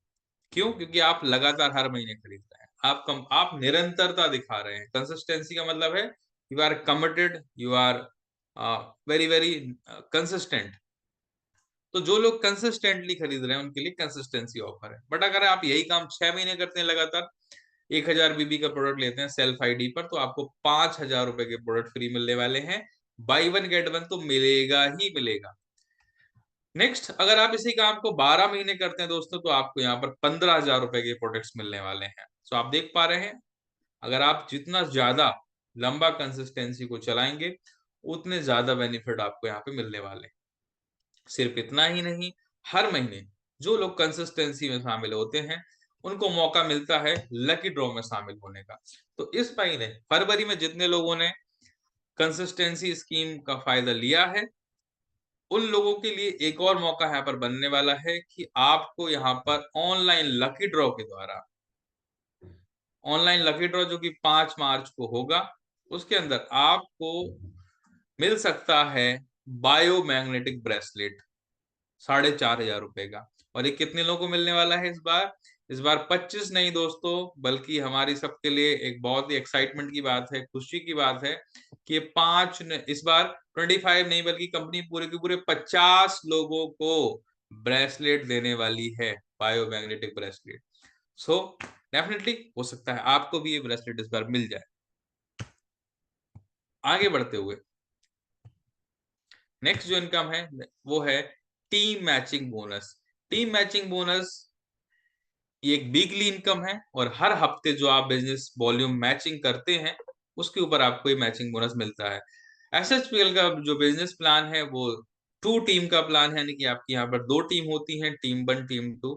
क्यों? क्योंकि आप लगातार हर महीने खरीद रहे हैं, आप निरंतरता दिखा रहे हैं। कंसिस्टेंसी का मतलब है you are committed, you are very very consistent. तो जो लोग कंसिस्टेंटली खरीद रहे हैं उनके लिए कंसिस्टेंसी ऑफर है। बट अगर आप यही काम 6 महीने करते हैं लगातार, 1000 बीबी का प्रोडक्ट लेते हैं सेल्फ आईडी पर, तो आपको 5000 रुपए के प्रोडक्ट फ्री मिलने वाले हैं। बाई वन गेट वन तो मिलेगा ही मिलेगा। नेक्स्ट, अगर आप इसी काम को 12 महीने करते हैं दोस्तों, तो आपको यहाँ पर 15,000 रुपए के प्रोडक्ट्स मिलने वाले हैं। सो आप देख पा रहे हैं, अगर आप जितना ज्यादा लंबा कंसिस्टेंसी को चलाएंगे उतने ज्यादा बेनिफिट आपको यहाँ पे मिलने वाले हैं। सिर्फ इतना ही नहीं, हर महीने जो लोग कंसिस्टेंसी में शामिल होते हैं उनको मौका मिलता है लकी ड्रॉ में शामिल होने का। तो इस महीने फरवरी में जितने लोगों ने कंसिस्टेंसी स्कीम का फायदा लिया है, उन लोगों के लिए एक और मौका यहाँ पर बनने वाला है कि आपको यहाँ पर ऑनलाइन लकी ड्रॉ के द्वारा, ऑनलाइन लकी ड्रॉ जो कि 5 मार्च को होगा, उसके अंदर आपको मिल सकता है बायोमैग्नेटिक ब्रेसलेट 4500 रुपए का। और ये कितने लोगों को मिलने वाला है इस बार? इस बार 25 नहीं दोस्तों, बल्कि हमारी सबके लिए एक बहुत ही एक्साइटमेंट की बात है, खुशी की बात है कि इस बार 25 नहीं बल्कि कंपनी पूरे के पूरे 50 लोगों को ब्रेसलेट देने वाली है, बायोमैग्नेटिक ब्रेसलेट। सो डेफिनेटली हो सकता है आपको भी ये ब्रेसलेट इस बार मिल जाए। आगे बढ़ते हुए नेक्स्ट जो इनकम है वो है team matching bonus. Team matching bonus ये एक वीकली इनकम है और हर हफ्ते जो आप बिजनेस वॉल्यूम मैचिंग करते हैं उसके ऊपर आपको ये मैचिंग बोनस मिलता है। एसएचपीएल का जो बिजनेस प्लान है वो 2 टीम का प्लान है, यानी कि आपकी यहाँ पर 2 टीम होती हैं, team 1 team 2।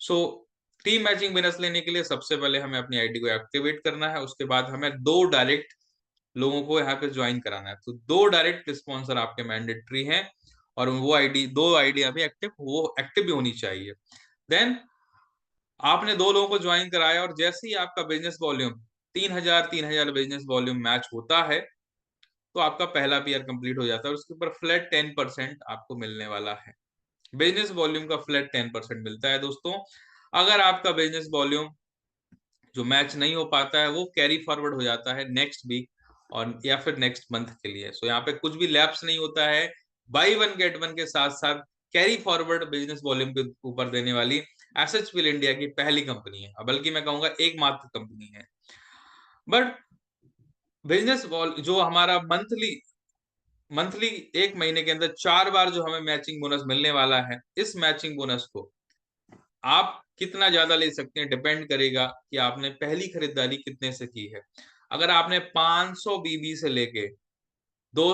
So team matching bonus लेने के लिए सबसे पहले हमें अपनी आईडी को एक्टिवेट करना है, उसके बाद हमें 2 डायरेक्ट लोगों को यहाँ पे ज्वाइन कराना है। तो 2 डायरेक्ट स्पॉन्सर आपके मैंडेटरी हैं और वो आईडी 2 आईडी अभी एक्टिव भी होनी चाहिए। देन आपने 2 लोगों को ज्वाइन कराया और जैसे ही आपका business volume 3,000 business volume match होता है तो आपका पहला पीआर कंप्लीट हो जाता है और उसके ऊपर फ्लैट 10% आपको मिलने वाला है। बिजनेस वॉल्यूम का फ्लैट 10% मिलता है दोस्तों। अगर आपका बिजनेस वॉल्यूम जो मैच नहीं हो पाता है वो कैरी फॉरवर्ड हो जाता है नेक्स्ट वीक और या फिर नेक्स्ट मंथ के लिए। सो यहाँ पे कुछ भी लैप्स नहीं होता है। बाई वन गेट वन के साथ साथ कैरी फॉरवर्ड बिजनेस वॉल्यूम के ऊपर देने वाली एसएचपीएल इंडिया की पहली कंपनी है, बल्कि मैं कहूंगा एकमात्र कंपनी है। बट बिजनेस वॉल जो हमारा मंथली मंथली एक महीने के अंदर 4 बार जो हमें मैचिंग बोनस मिलने वाला है, इस मैचिंग बोनस को आप कितना ज्यादा ले सकते हैं डिपेंड करेगा कि आपने पहली खरीदारी कितने से की है। अगर आपने 500 बीबी से लेके दो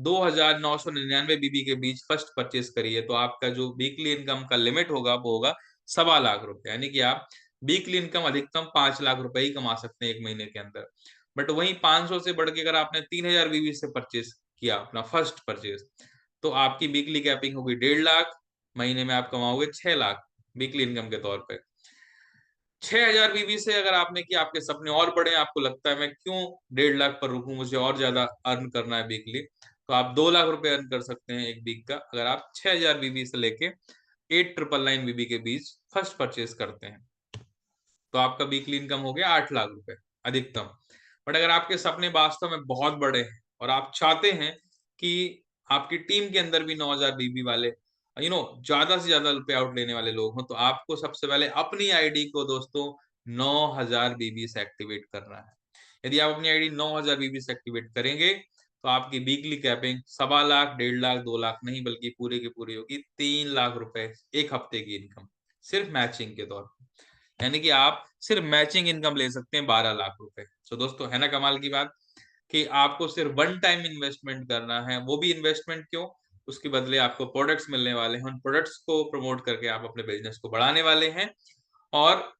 2,999 बीबी के बीच फर्स्ट परचेज करी है तो आपका जो वीकली इनकम का लिमिट होगा वो होगा 1.25 लाख रुपए, यानी कि आप वीकली इनकम अधिकतम 5 लाख रुपए ही कमा सकते हैं एक महीने के अंदर। बट वहीं 500 से बढ़ के अगर आपने 3,000 बीबी से परचेज किया अपना फर्स्ट परचेज तो आपकी वीकली कैपिंग होगी 1.5 लाख, महीने में आप कमाओगे 6 लाख वीकली इनकम के तौर पे। 6,000 बीबी से अगर आपने कि आपके सपने और बड़े हैं, आपको लगता है मैं क्यों 1.5 लाख पर रुकूं, मुझे और ज्यादा अर्न करना है वीकली, तो आप 2 लाख रुपए अर्न कर सकते हैं एक वीक का अगर आप 6,000 बीबी से लेके 8,999 बीबी के बीच फर्स्ट परचेज करते हैं। तो आपका वीकली इनकम हो गया 8 लाख रुपए अधिकतम। बट अगर आपके सपने वास्तव में बहुत बड़े हैं और आप चाहते हैं कि आपकी टीम के अंदर भी 9,000 बीबी वाले ज्यादा से ज्यादा पे आउट लेने वाले लोग हों, तो आपको सबसे पहले अपनी आईडी को दोस्तों 9,000 बीबी से एक्टिवेट करना है। यदि आप अपनी आईडी 9,000 बीबी से एक्टिवेट करेंगे तो आपकी वीकली कैपिंग 1.25 लाख 1.5 लाख 2 लाख नहीं बल्कि पूरी की पूरी होगी 3 लाख रुपए एक हफ्ते की इनकम, सिर्फ मैचिंग के तौर पर। यानी कि आप सिर्फ मैचिंग इनकम ले सकते हैं 12 लाख रुपए। तो दोस्तों है ना कमाल की बात कि आपको सिर्फ वन टाइम इन्वेस्टमेंट करना है, वो भी इन्वेस्टमेंट क्यों, उसके बदले आपको प्रोडक्ट्स मिलने वाले हैं, उन प्रोडक्ट्स को प्रमोट करके आप अपने बिजनेस को बढ़ाने वाले हैं। और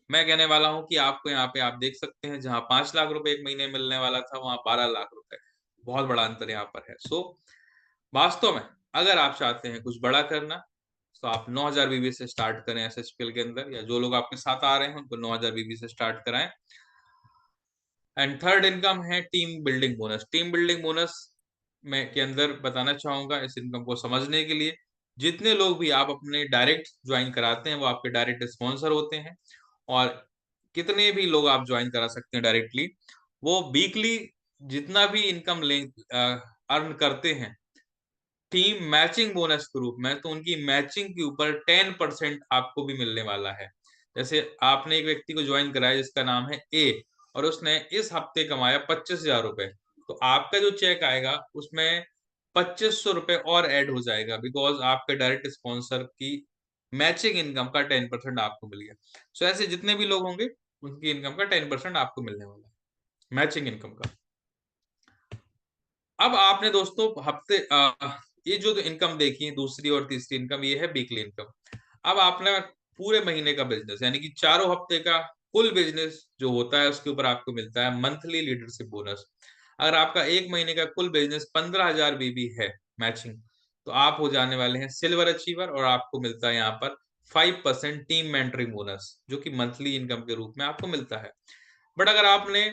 मैं कहने वाला हूं कि आपको यहाँ पे आप देख सकते हैं जहां 5 लाख रुपए एक महीने मिलने वाला था वहां 12 लाख रुपए, बहुत बड़ा अंतर यहाँ पर है। सो वास्तव में अगर आप चाहते हैं कुछ बड़ा करना तो आप 9,000 बीबी से स्टार्ट करें एसएचपीएल के अंदर, या जो लोग आपके साथ आ रहे हैं उनको 9,000 बीबी से स्टार्ट कराएं। एंड थर्ड इनकम है team building bonus. Team building bonus में के अंदर बताना चाहूंगा इस इनकम को समझने के लिए, जितने लोग भी आप अपने डायरेक्ट ज्वाइन कराते हैं वो आपके डायरेक्ट स्पॉन्सर होते हैं, और कितने भी लोग आप ज्वाइन करा सकते हैं डायरेक्टली, वो वीकली जितना भी इनकम ले अर्न करते हैं टीम मैचिंग बोनस के रूप में, तो उनकी मैचिंग के ऊपर 10% आपको भी मिलने वाला है। जैसे आपने एक व्यक्ति को ज्वाइन कराया जिसका नाम है ए और उसने इस हफ्ते कमाया 25,000 रुपए, तो आपका जो चेक आएगा उसमें 2,500 रुपए और ऐड हो जाएगा, बिकॉज आपके डायरेक्ट स्पॉन्सर की मैचिंग इनकम का 10% आपको मिल गया। सो ऐसे जितने भी लोग होंगे उनकी इनकम का 10% आपको मिलने वाला है, मैचिंग इनकम का। अब आपने दोस्तों ये जो इनकम देखी है दूसरी और तीसरी इनकम, ये है वीकली इनकम। अब आपने पूरे महीने का बिजनेस यानी कि चारों हफ्ते का कुल बिजनेस जो होता है उसके ऊपर आपको मिलता है मंथली लीडरशिप बोनस। अगर आपका एक महीने का कुल बिजनेस 15,000 बीबी है मैचिंग, तो आप हो जाने वाले हैं सिल्वर अचीवर और आपको मिलता है यहाँ पर 5% टीम मेंटरिंग बोनस जो कि मंथली इनकम के रूप में आपको मिलता है। बट अगर आपने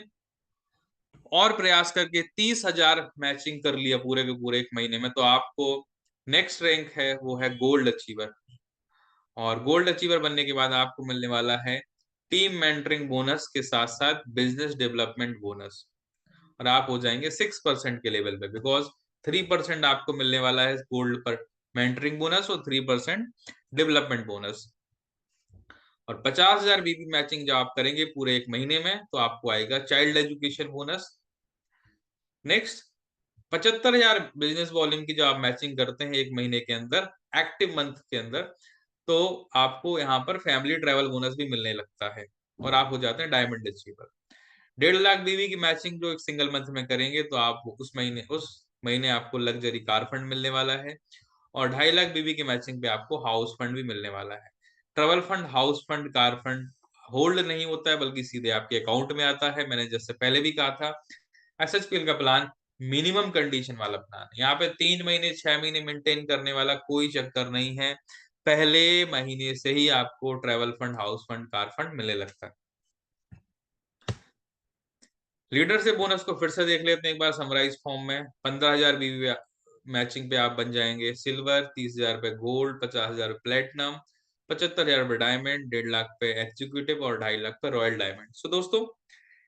और प्रयास करके 30,000 मैचिंग कर लिया पूरे के पूरे एक महीने में, तो आपको नेक्स्ट रैंक है वो है गोल्ड अचीवर। और गोल्ड अचीवर बनने के बाद आपको मिलने वाला है टीम मेंटरिंग बोनस के साथ साथ बिजनेस डेवलपमेंट बोनस, और आप हो जाएंगे 6% के लेवल पे, बिकॉज 3% आपको मिलने वाला है गोल्ड पर मेंटरिंग बोनस और 3% डेवलपमेंट बोनस। और 50,000 बीबी मैचिंग जब आप करेंगे पूरे एक महीने में तो आपको आएगा child education bonus. Next, 75,000 business volume की जब आप मैचिंग करते हैं एक महीने के अंदर, एक्टिव मंथ के अंदर, तो आपको यहाँ पर फैमिली ट्रैवल बोनस भी मिलने लगता है और आप हो जाते हैं डायमंड अचीवर। 1.5 लाख बीवी की मैचिंग जो एक सिंगल मंथ में करेंगे तो आप उस महीने आपको लग्जरी कार फंड मिलने वाला है, और 2.5 लाख बीवी की मैचिंग पे आपको हाउस फंड भी मिलने वाला है। Travel fund, house fund, car fund hold नहीं होता है बल्कि सीधे आपके अकाउंट में आता है। मैंने जैसे पहले भी कहा था, एसएचपीएल का प्लान मिनिमम कंडीशन वाला प्लान है। यहाँ पे 3 महीने 6 महीने मेंटेन करने वाला कोई चक्कर नहीं है, पहले महीने से ही आपको travel fund, house fund, car fund मिलने लगता है। लीडरशिप बोनस को फिर से देख लेते हैं एक बार समराइज फॉर्म में। 15,000 बीवी मैचिंग पे आप बन जाएंगे सिल्वर, 30,000 पे गोल्ड, 50,000 पे प्लेटिनम, 75,000 पे डायमंड, 1.5 लाख पे एग्जीक्यूटिव और 2.5 लाख पे रॉयल डायमंड। सो दोस्तों,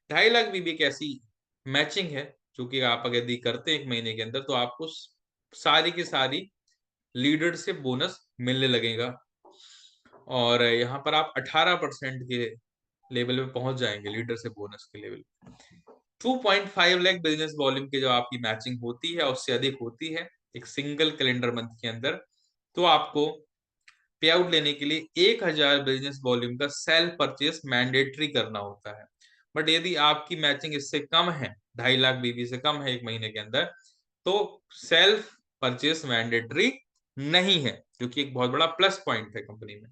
2.5 लाख बीबी एक ऐसी मैचिंग है जो कि आप अगर यदि करते हैं एक महीने के अंदर तो आपको सारी की सारी लीडरशिप बोनस मिलने लगेगा, और यहाँ पर आप 18% के लेवल पे पहुंच जाएंगे लीडरशिप बोनस के लेवल। 2.5 लाख बिजनेस वॉल्यूम की जो आपकी मैचिंग होती है उससे अधिक होती है एक सिंगल कैलेंडर मंथ के अंदर, तो आपको पे आउट लेने के लिए 1,000 बिजनेस वॉल्यूम का सेल्फ परचेस मैंडेटरी करना होता है। बट यदि आपकी मैचिंग इससे कम है, 2.5 लाख बीबी से कम है एक महीने के अंदर, तो सेल्फ परचेस मैंडेटरी नहीं है, जो कि एक बहुत बड़ा प्लस पॉइंट है कंपनी में।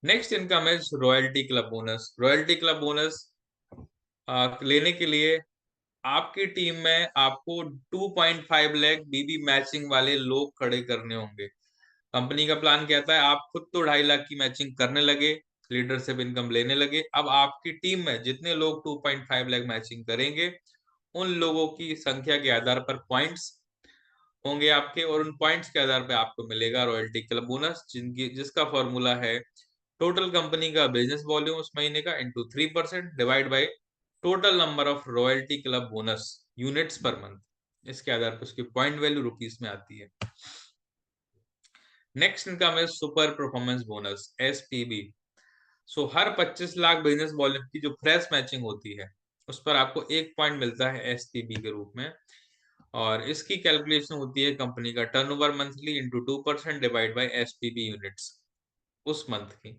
Next income is royalty club bonus. Royalty club bonus लेने के लिए आपकी टीम में आपको 2.5 लाख बीबी मैचिंग वाले लोग खड़े करने होंगे। कंपनी का प्लान कहता है आप खुद तो 2.5 लाख की मैचिंग करने लगे, लीडरशिप इनकम लेने लगे, अब आपकी टीम में जितने लोग 2.5 लाख मैचिंग करेंगे उन लोगों की संख्या के आधार पर पॉइंट्स होंगे आपके, और उन पॉइंट्स के आधार पर आपको मिलेगा रॉयल्टी क्लब बोनस, जिसका फॉर्मूला है टोटल कंपनी का बिजनेस वॉल्यूम उस महीने का into 3% divide by total number of royalty club bonus units per month. इसके आधार पर उसकी पॉइंट वैल्यू रुपीस में आती है। नेक्स्ट इनकम है सुपर परफॉर्मेंस बोनस, एसपीबी। सो हर 25 लाख बिजनेस वॉल्यूम की जो फ्रेश मैचिंग होती है उस पर आपको 1 पॉइंट मिलता है एसपीबी के रूप में, और इसकी कैलकुलेशन होती है कंपनी का turnover monthly into 2% divide by SPB units उस मंथ की।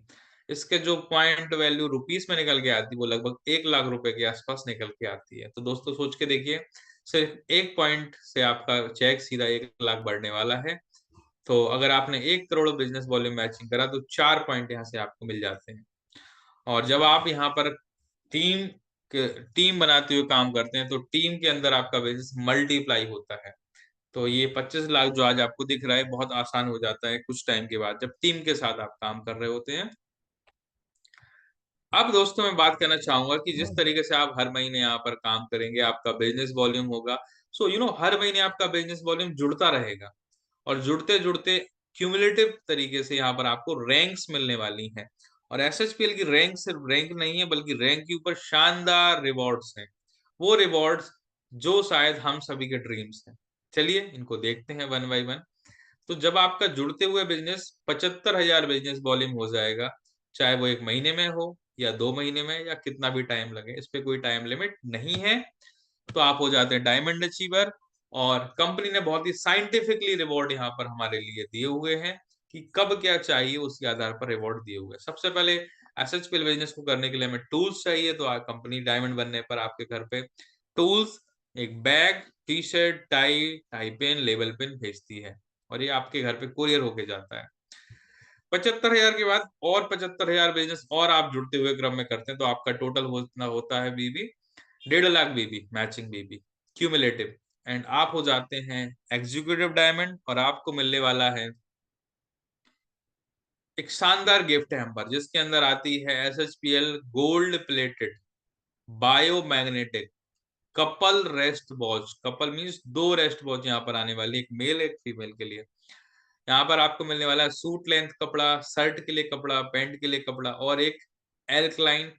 इसके जो पॉइंट वैल्यू रुपीस में निकल के आती है वो लगभग 1 लाख रुपए के आसपास निकल के आती है। तो दोस्तों सोच के देखिए, सिर्फ 1 पॉइंट से आपका चेक सीधा 1 लाख बढ़ने वाला है। तो अगर आपने 1 करोड़ बिजनेस वॉल्यूम मैचिंग करा तो 4 पॉइंट यहाँ से आपको मिल जाते हैं। और जब आप यहाँ पर टीम टीम बनाते हुए काम करते हैं तो टीम के अंदर आपका बिजनेस मल्टीप्लाई होता है। तो ये 25 लाख जो आज आपको दिख रहा है बहुत आसान हो जाता है कुछ टाइम के बाद जब टीम के साथ आप काम कर रहे होते हैं। अब दोस्तों मैं बात करना चाहूंगा कि जिस तरीके से आप हर महीने यहाँ पर काम करेंगे आपका बिजनेस वॉल्यूम होगा। सो हर महीने आपका बिजनेस वॉल्यूम जुड़ता रहेगा, और जुड़ते जुड़ते क्यूमुलेटिव तरीके से यहाँ पर आपको रैंक्स मिलने वाली हैं। और एसएचपीएल की रैंक सिर्फ रैंक नहीं है बल्कि रैंक के ऊपर शानदार रिवॉर्ड्स हैं, वो रिवॉर्ड्स जो शायद हम सभी के ड्रीम्स हैं। चलिए इनको देखते हैं वन बाय वन। तो जब आपका जुड़ते हुए बिजनेस 75,000 बिजनेस वॉल्यूम हो जाएगा, चाहे वो एक महीने में हो या 2 महीने में या कितना भी टाइम लगे, इस पे कोई टाइम लिमिट नहीं है, तो आप हो जाते हैं डायमंड अचीवर। और कंपनी ने बहुत ही साइंटिफिकली रिवॉर्ड यहाँ पर हमारे लिए दिए हुए हैं कि कब क्या चाहिए उसके आधार पर रिवॉर्ड दिए हुए हैं। सबसे पहले एसएचपीएल बिजनेस को करने के लिए हमें टूल्स चाहिए, तो कंपनी डायमंड बनने पर आपके घर पे टूल्स, एक bag, T shirt, tie, tie pen, label pen भेजती है, और ये आपके घर पे कुरियर होके जाता है। 75,000 के बाद और 75,000 बिजनेस और आप जुड़ते हुए क्रम में करते हैं तो आपका टोटल होता है बीबी 1.5 लाख बीबी मैचिंग बीबी क्यूमुलेटिव, एंड आप हो जाते हैं एग्जीक्यूटिव डायमंड, और आपको मिलने वाला है एक शानदार गिफ्ट हैम्पर जिसके अंदर आती है SHPL gold plated biomagnetic couple wrist watch. Couple means 2 wrist watch यहाँ पर आने वाली, एक मेल एक फीमेल के लिए। यहाँ पर आपको मिलने वाला है सूट लेंथ कपड़ा, शर्ट के लिए कपड़ा, पैंट के लिए कपड़ा और एक एल्कलाइन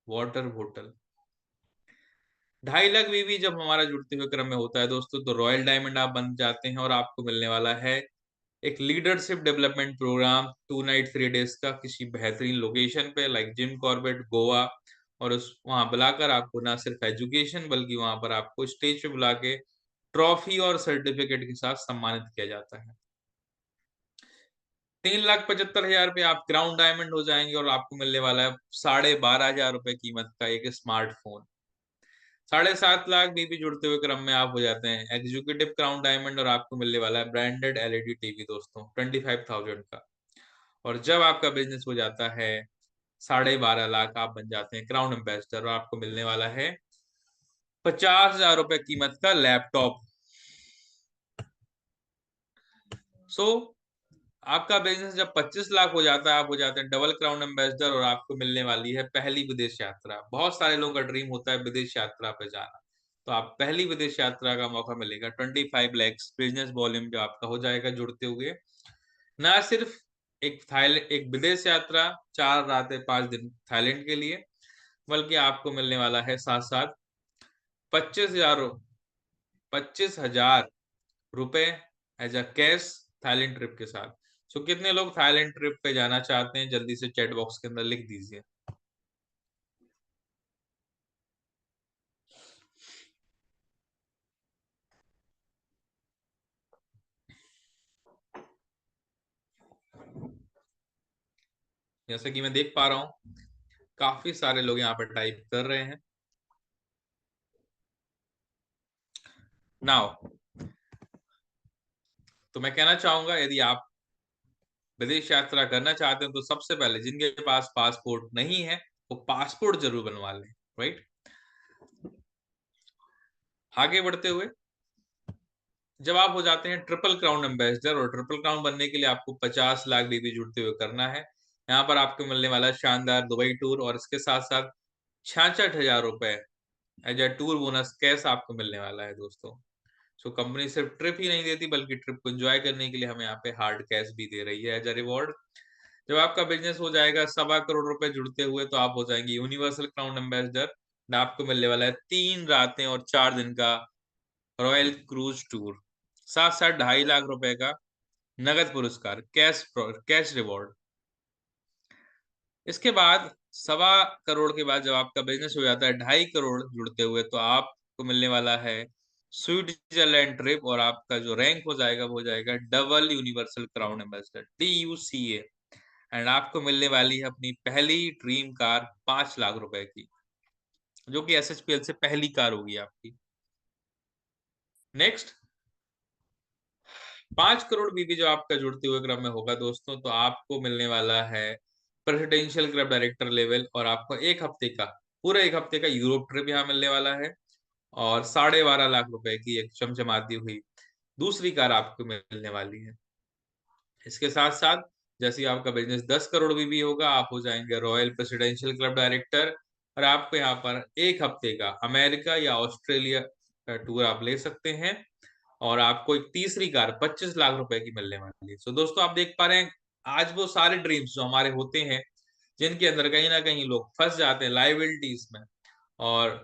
वाटर बोतल। 2.5 लाख बीवी जब हमारा जुड़ते हुए क्रम में होता है दोस्तों, तो रॉयल डायमंड आप बन जाते हैं और आपको मिलने वाला है एक leadership development program 2 night 3 days का किसी बेहतरीन लोकेशन पे, लाइक जिम कॉर्बेट गोवा। और उस वहां बुलाकर आपको ना सिर्फ एजुकेशन बल्कि वहां पर आपको स्टेज पे बुला के ट्रॉफी और सर्टिफिकेट के साथ सम्मानित किया जाता है। 3,75,000 पे आप क्राउन डायमंड हो जाएंगे और आपको मिलने वाला है 12,500 रुपए कीमत का एक स्मार्टफोन। 7.5 लाख बीबी जुड़ते हुए क्रम में आप हो जाते हैं एग्जीक्यूटिव क्राउन डायमंड और आपको मिलने वाला है ब्रांडेड एलईडी टीवी दोस्तों 25,000 का। और जब आपका बिजनेस हो जाता है 12.5 लाख, आप बन जाते हैं क्राउन एम्बेसडर और आपको मिलने वाला है 50,000 रुपए कीमत का लैपटॉप। सो आपका बिजनेस जब 25 लाख हो जाता है, आप हो जाते हैं डबल क्राउन एम्बेसडर और आपको मिलने वाली है पहली विदेश यात्रा। बहुत सारे लोगों का ड्रीम होता है विदेश यात्रा पे जाना, तो आप पहली विदेश यात्रा का मौका मिलेगा। 25 लैक्स बिजनेस वॉल्यूम जो आपका हो जाएगा जुड़ते हुए। ना सिर्फ एक विदेश यात्रा 4 रातें 5 दिन थाईलैंड के लिए, बल्कि आपको मिलने वाला है साथ साथ 25,000 रुपए as a cash Thailand trip के साथ। सो कितने लोग थाईलैंड ट्रिप पे जाना चाहते हैं, जल्दी से चैट बॉक्स के अंदर लिख दीजिए। जैसे कि मैं देख पा रहा हूँ काफी सारे लोग यहाँ पर टाइप कर रहे हैं। नाउ तो मैं कहना चाहूंगा, यदि आप विदेश यात्रा करना चाहते हैं तो सबसे पहले जिनके पास पासपोर्ट नहीं है वो पासपोर्ट जरूर बनवा लें, राइट। आगे बढ़ते हुए जब आप हो जाते हैं ट्रिपल क्राउन एम्बेसडर, और ट्रिपल क्राउन बनने के लिए आपको 50 लाख बीबी जुड़ते हुए करना है। यहाँ पर आपको मिलने वाला है शानदार दुबई टूर और इसके साथ साथ 66,000 रुपए as a tour bonus cash आपको मिलने वाला है दोस्तों। सो कंपनी सिर्फ ट्रिप ही नहीं देती बल्कि ट्रिप को एंजॉय करने के लिए हमें यहाँ पे हार्ड कैश भी दे रही है एज ए रिवॉर्ड। जब आपका बिजनेस हो जाएगा 2.25 करोड़ रुपए जुड़ते हुए, तो आप हो जाएंगे यूनिवर्सल क्राउन एम्बेसडर। आपको मिलने वाला है 3 रातें और 4 दिन का रॉयल क्रूज टूर, साथ साथ 2.5 लाख रुपए का नगद पुरस्कार कैश रिवॉर्ड। इसके बाद 1.25 करोड़ के बाद जब आपका बिजनेस हो जाता है 2.5 करोड़ जुड़ते हुए, तो आपको मिलने वाला है स्विट्जरलैंड ट्रिप और आपका जो रैंक हो जाएगा वो हो जाएगा double universal crown ambassador DUCA। And आपको मिलने वाली है अपनी पहली ड्रीम कार 5 लाख रुपए की, जो कि SHPL से पहली कार होगी आपकी। नेक्स्ट 5 करोड़ बीबी जो आपका जुड़ते हुए क्रम में होगा दोस्तों, तो आपको मिलने वाला है प्रेसिडेंशियल क्लब डायरेक्टर लेवल और आपको एक हफ्ते का, पूरा एक हफ्ते का यूरोप ट्रिप यहाँ मिलने वाला है। और 12.5 लाख रुपए की एक चमचमाती हुई दूसरी कार आपको मिलने वाली है। इसके साथ साथ जैसे ही आपका बिजनेस 10 करोड़ बीबी होगा, आप हो जाएंगे रॉयल प्रेसिडेंशियल क्लब डायरेक्टर और आपको यहाँ पर एक हफ्ते का अमेरिका या ऑस्ट्रेलिया का टूर आप ले सकते हैं। और आपको एक तीसरी कार 25 लाख रुपए की मिलने वाली है। सो दोस्तों आप देख पा रहे हैं आज वो सारे ड्रीम्स जो हमारे होते हैं, जिनके अंदर कहीं ना कहीं लोग फंस जाते हैं लाइबिलिटीज में और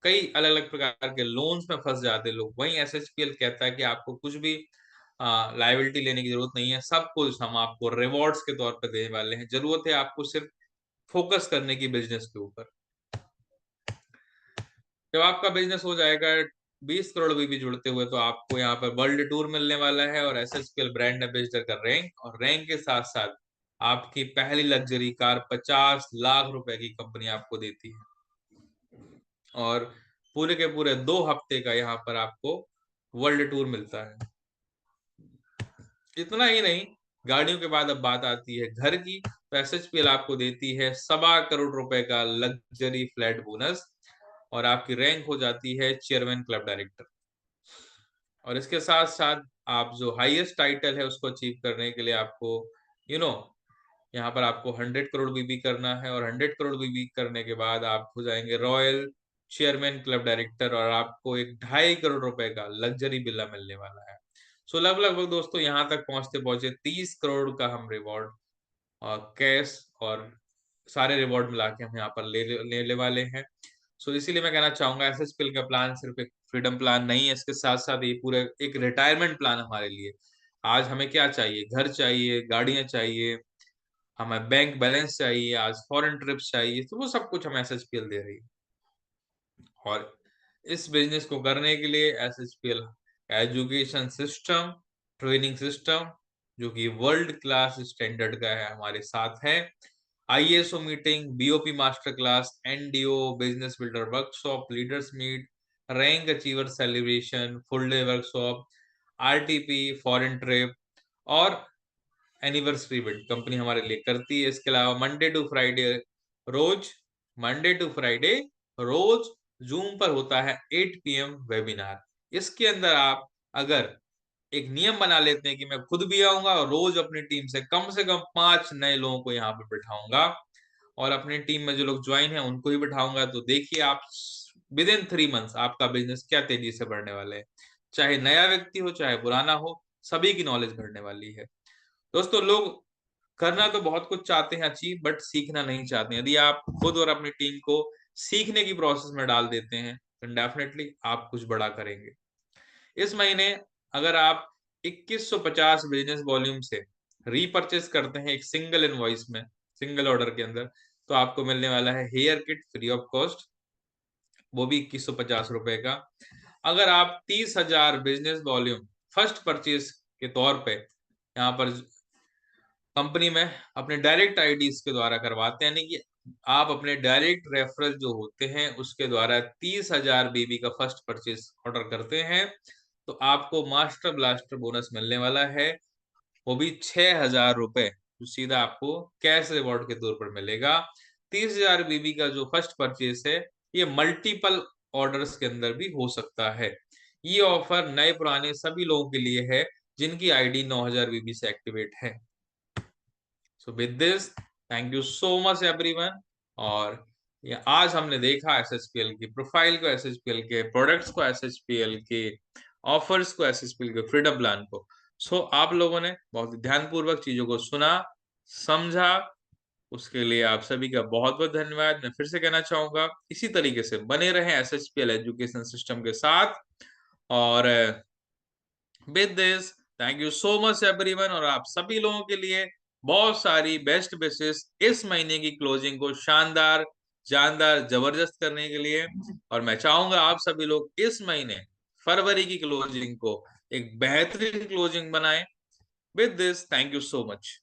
कई अलग अलग प्रकार के लोन्स में फंस जाते हैं लोग, वहीं SHPL कहता है कि आपको कुछ भी लाइबिलिटी लेने की जरूरत नहीं है, सब कुछ हम आपको रिवॉर्ड्स के तौर पर देने वाले हैं। जरूरत है आपको सिर्फ फोकस करने की बिजनेस के ऊपर। जब आपका बिजनेस हो जाएगा 20 करोड़ बीबी जुड़ते हुए, तो आपको यहाँ पर वर्ल्ड टूर मिलने वाला है और SHPL ब्रांड एम्बेसडर का रैंक, और रैंक के साथ साथ आपकी पहली लग्जरी कार 50 लाख रुपए की कंपनी आपको देती है। और पूरे के पूरे 2 हफ्ते का यहाँ पर आपको वर्ल्ड टूर मिलता है। इतना ही नहीं, गाड़ियों के बाद अब बात आती है घर की, तो SHPL आपको देती है 1.25 करोड़ रुपए का लग्जरी फ्लैट बोनस और आपकी रैंक हो जाती है चेयरमैन क्लब डायरेक्टर। और इसके साथ साथ आप जो हाईएस्ट टाइटल है उसको अचीव करने के लिए आपको यू नो यहाँ पर आपको 100 करोड़ बीबी करना है और 100 करोड़ बीबी करने के बाद आप हो जाएंगे रॉयल चेयरमैन क्लब डायरेक्टर और आपको एक 2.5 करोड़ रुपए का लग्जरी विला मिलने वाला है। सो लगभग दोस्तों यहाँ तक पहुंचते पहुंचे 30 करोड़ का हम रिवॉर्ड और कैश और सारे रिवॉर्ड मिला के हम यहाँ पर लेने वाले हैं। सो इसीलिए मैं कहना चाहूंगा एसएचपीएल का प्लान सिर्फ एक फ्रीडम प्लान नहीं है, इसके साथ साथ ये पूरे एक रिटायरमेंट प्लान हमारे लिए। आज हमें क्या चाहिए? घर चाहिए, गाड़ियां चाहिए, हमें बैंक बैलेंस चाहिए, आज फॉरेन ट्रिप्स चाहिए, तो वो सब कुछ हमें एसएचपीएल दे रही है। और इस बिजनेस को करने के लिए एसएचपीएल एजुकेशन सिस्टम, ट्रेनिंग सिस्टम जो कि वर्ल्ड क्लास स्टैंडर्ड का है हमारे साथ है। ISO meeting, BOP master class, NDO, business builder workshop, leaders meet, rank achiever celebration, full day workshop, RTP, foreign trip और एनिवर्सरी बिल्ड कंपनी हमारे लिए करती है। इसके अलावा रोज मंडे टू फ्राइडे रोज जूम पर होता है 8 PM वेबिनार। इसके अंदर आप अगर एक नियम बना लेते हैं कि मैं खुद भी आऊंगा और रोज अपनी टीम से कम 5 नए लोगों को यहाँ पर बिठाऊंगा और अपनी टीम में जो लोग ज्वाइन है उनको ही बिठाऊंगा, तो देखिए आप विद इन 3 मंथ्स आपका बिजनेस क्या तेजी से बढ़ने वाले हैं। चाहे नया व्यक्ति हो चाहे पुराना हो, सभी की नॉलेज बढ़ने वाली है। दोस्तों, लोग करना तो बहुत कुछ चाहते हैं अचीव, बट सीखना नहीं चाहते हैं। यदि आप खुद और अपनी टीम को सीखने की प्रोसेस में डाल देते हैं तो डेफिनेटली आप कुछ बड़ा करेंगे। इस महीने अगर आप 2150 बिजनेस वॉल्यूम से रीपरचेस करते हैं एक सिंगल इनवॉइस में, सिंगल ऑर्डर के अंदर, तो आपको मिलने वाला है hair kit free of cost, वो भी 2150 रुपए का। अगर आप 30,000 बिजनेस वॉल्यूम फर्स्ट परचेज के तौर पे यहाँ पर कंपनी में अपने डायरेक्ट आईडीज के द्वारा करवाते हैं, यानी कि आप अपने डायरेक्ट रेफरल जो होते हैं उसके द्वारा 30,000 बीबी का फर्स्ट परचेज ऑर्डर करते हैं, तो आपको मास्टर ब्लास्टर बोनस मिलने वाला है, वो भी 6,000 रुपए, जो सीधा आपको कैश रिवॉर्ड के तौर पर मिलेगा। 30,000 बीबी का जो फर्स्ट परचेज है ये मल्टीपल ऑर्डर्स के अंदर भी हो सकता है। ये ऑफर नए पुराने सभी लोगों के लिए है जिनकी आईडी 9,000 बीबी से एक्टिवेट है। So with this, thank you so much everyone. और ये आज हमने देखा एसएचपीएल की प्रोफाइल को, एसएचपीएल के प्रोडक्ट्स को, एसएचपीएल के ऑफर्स को, एसएचपीएल के फ्रीडम प्लान को। सो आप लोगों ने बहुत ध्यानपूर्वक चीजों को सुना, समझा, उसके लिए आप सभी का बहुत बहुत धन्यवाद। मैं फिर से कहना चाहूंगा इसी तरीके से बने रहें एसएचपीएल एजुकेशन सिस्टम के साथ। और with this, thank you so much everyone. और आप सभी लोगों के लिए बहुत सारी बेस्ट विशेस इस महीने की क्लोजिंग को शानदार, जानदार, जबरदस्त करने के लिए। और मैं चाहूंगा आप सभी लोग इस महीने फरवरी की क्लोजिंग को एक बेहतरीन क्लोजिंग बनाएं। With this, thank you so much.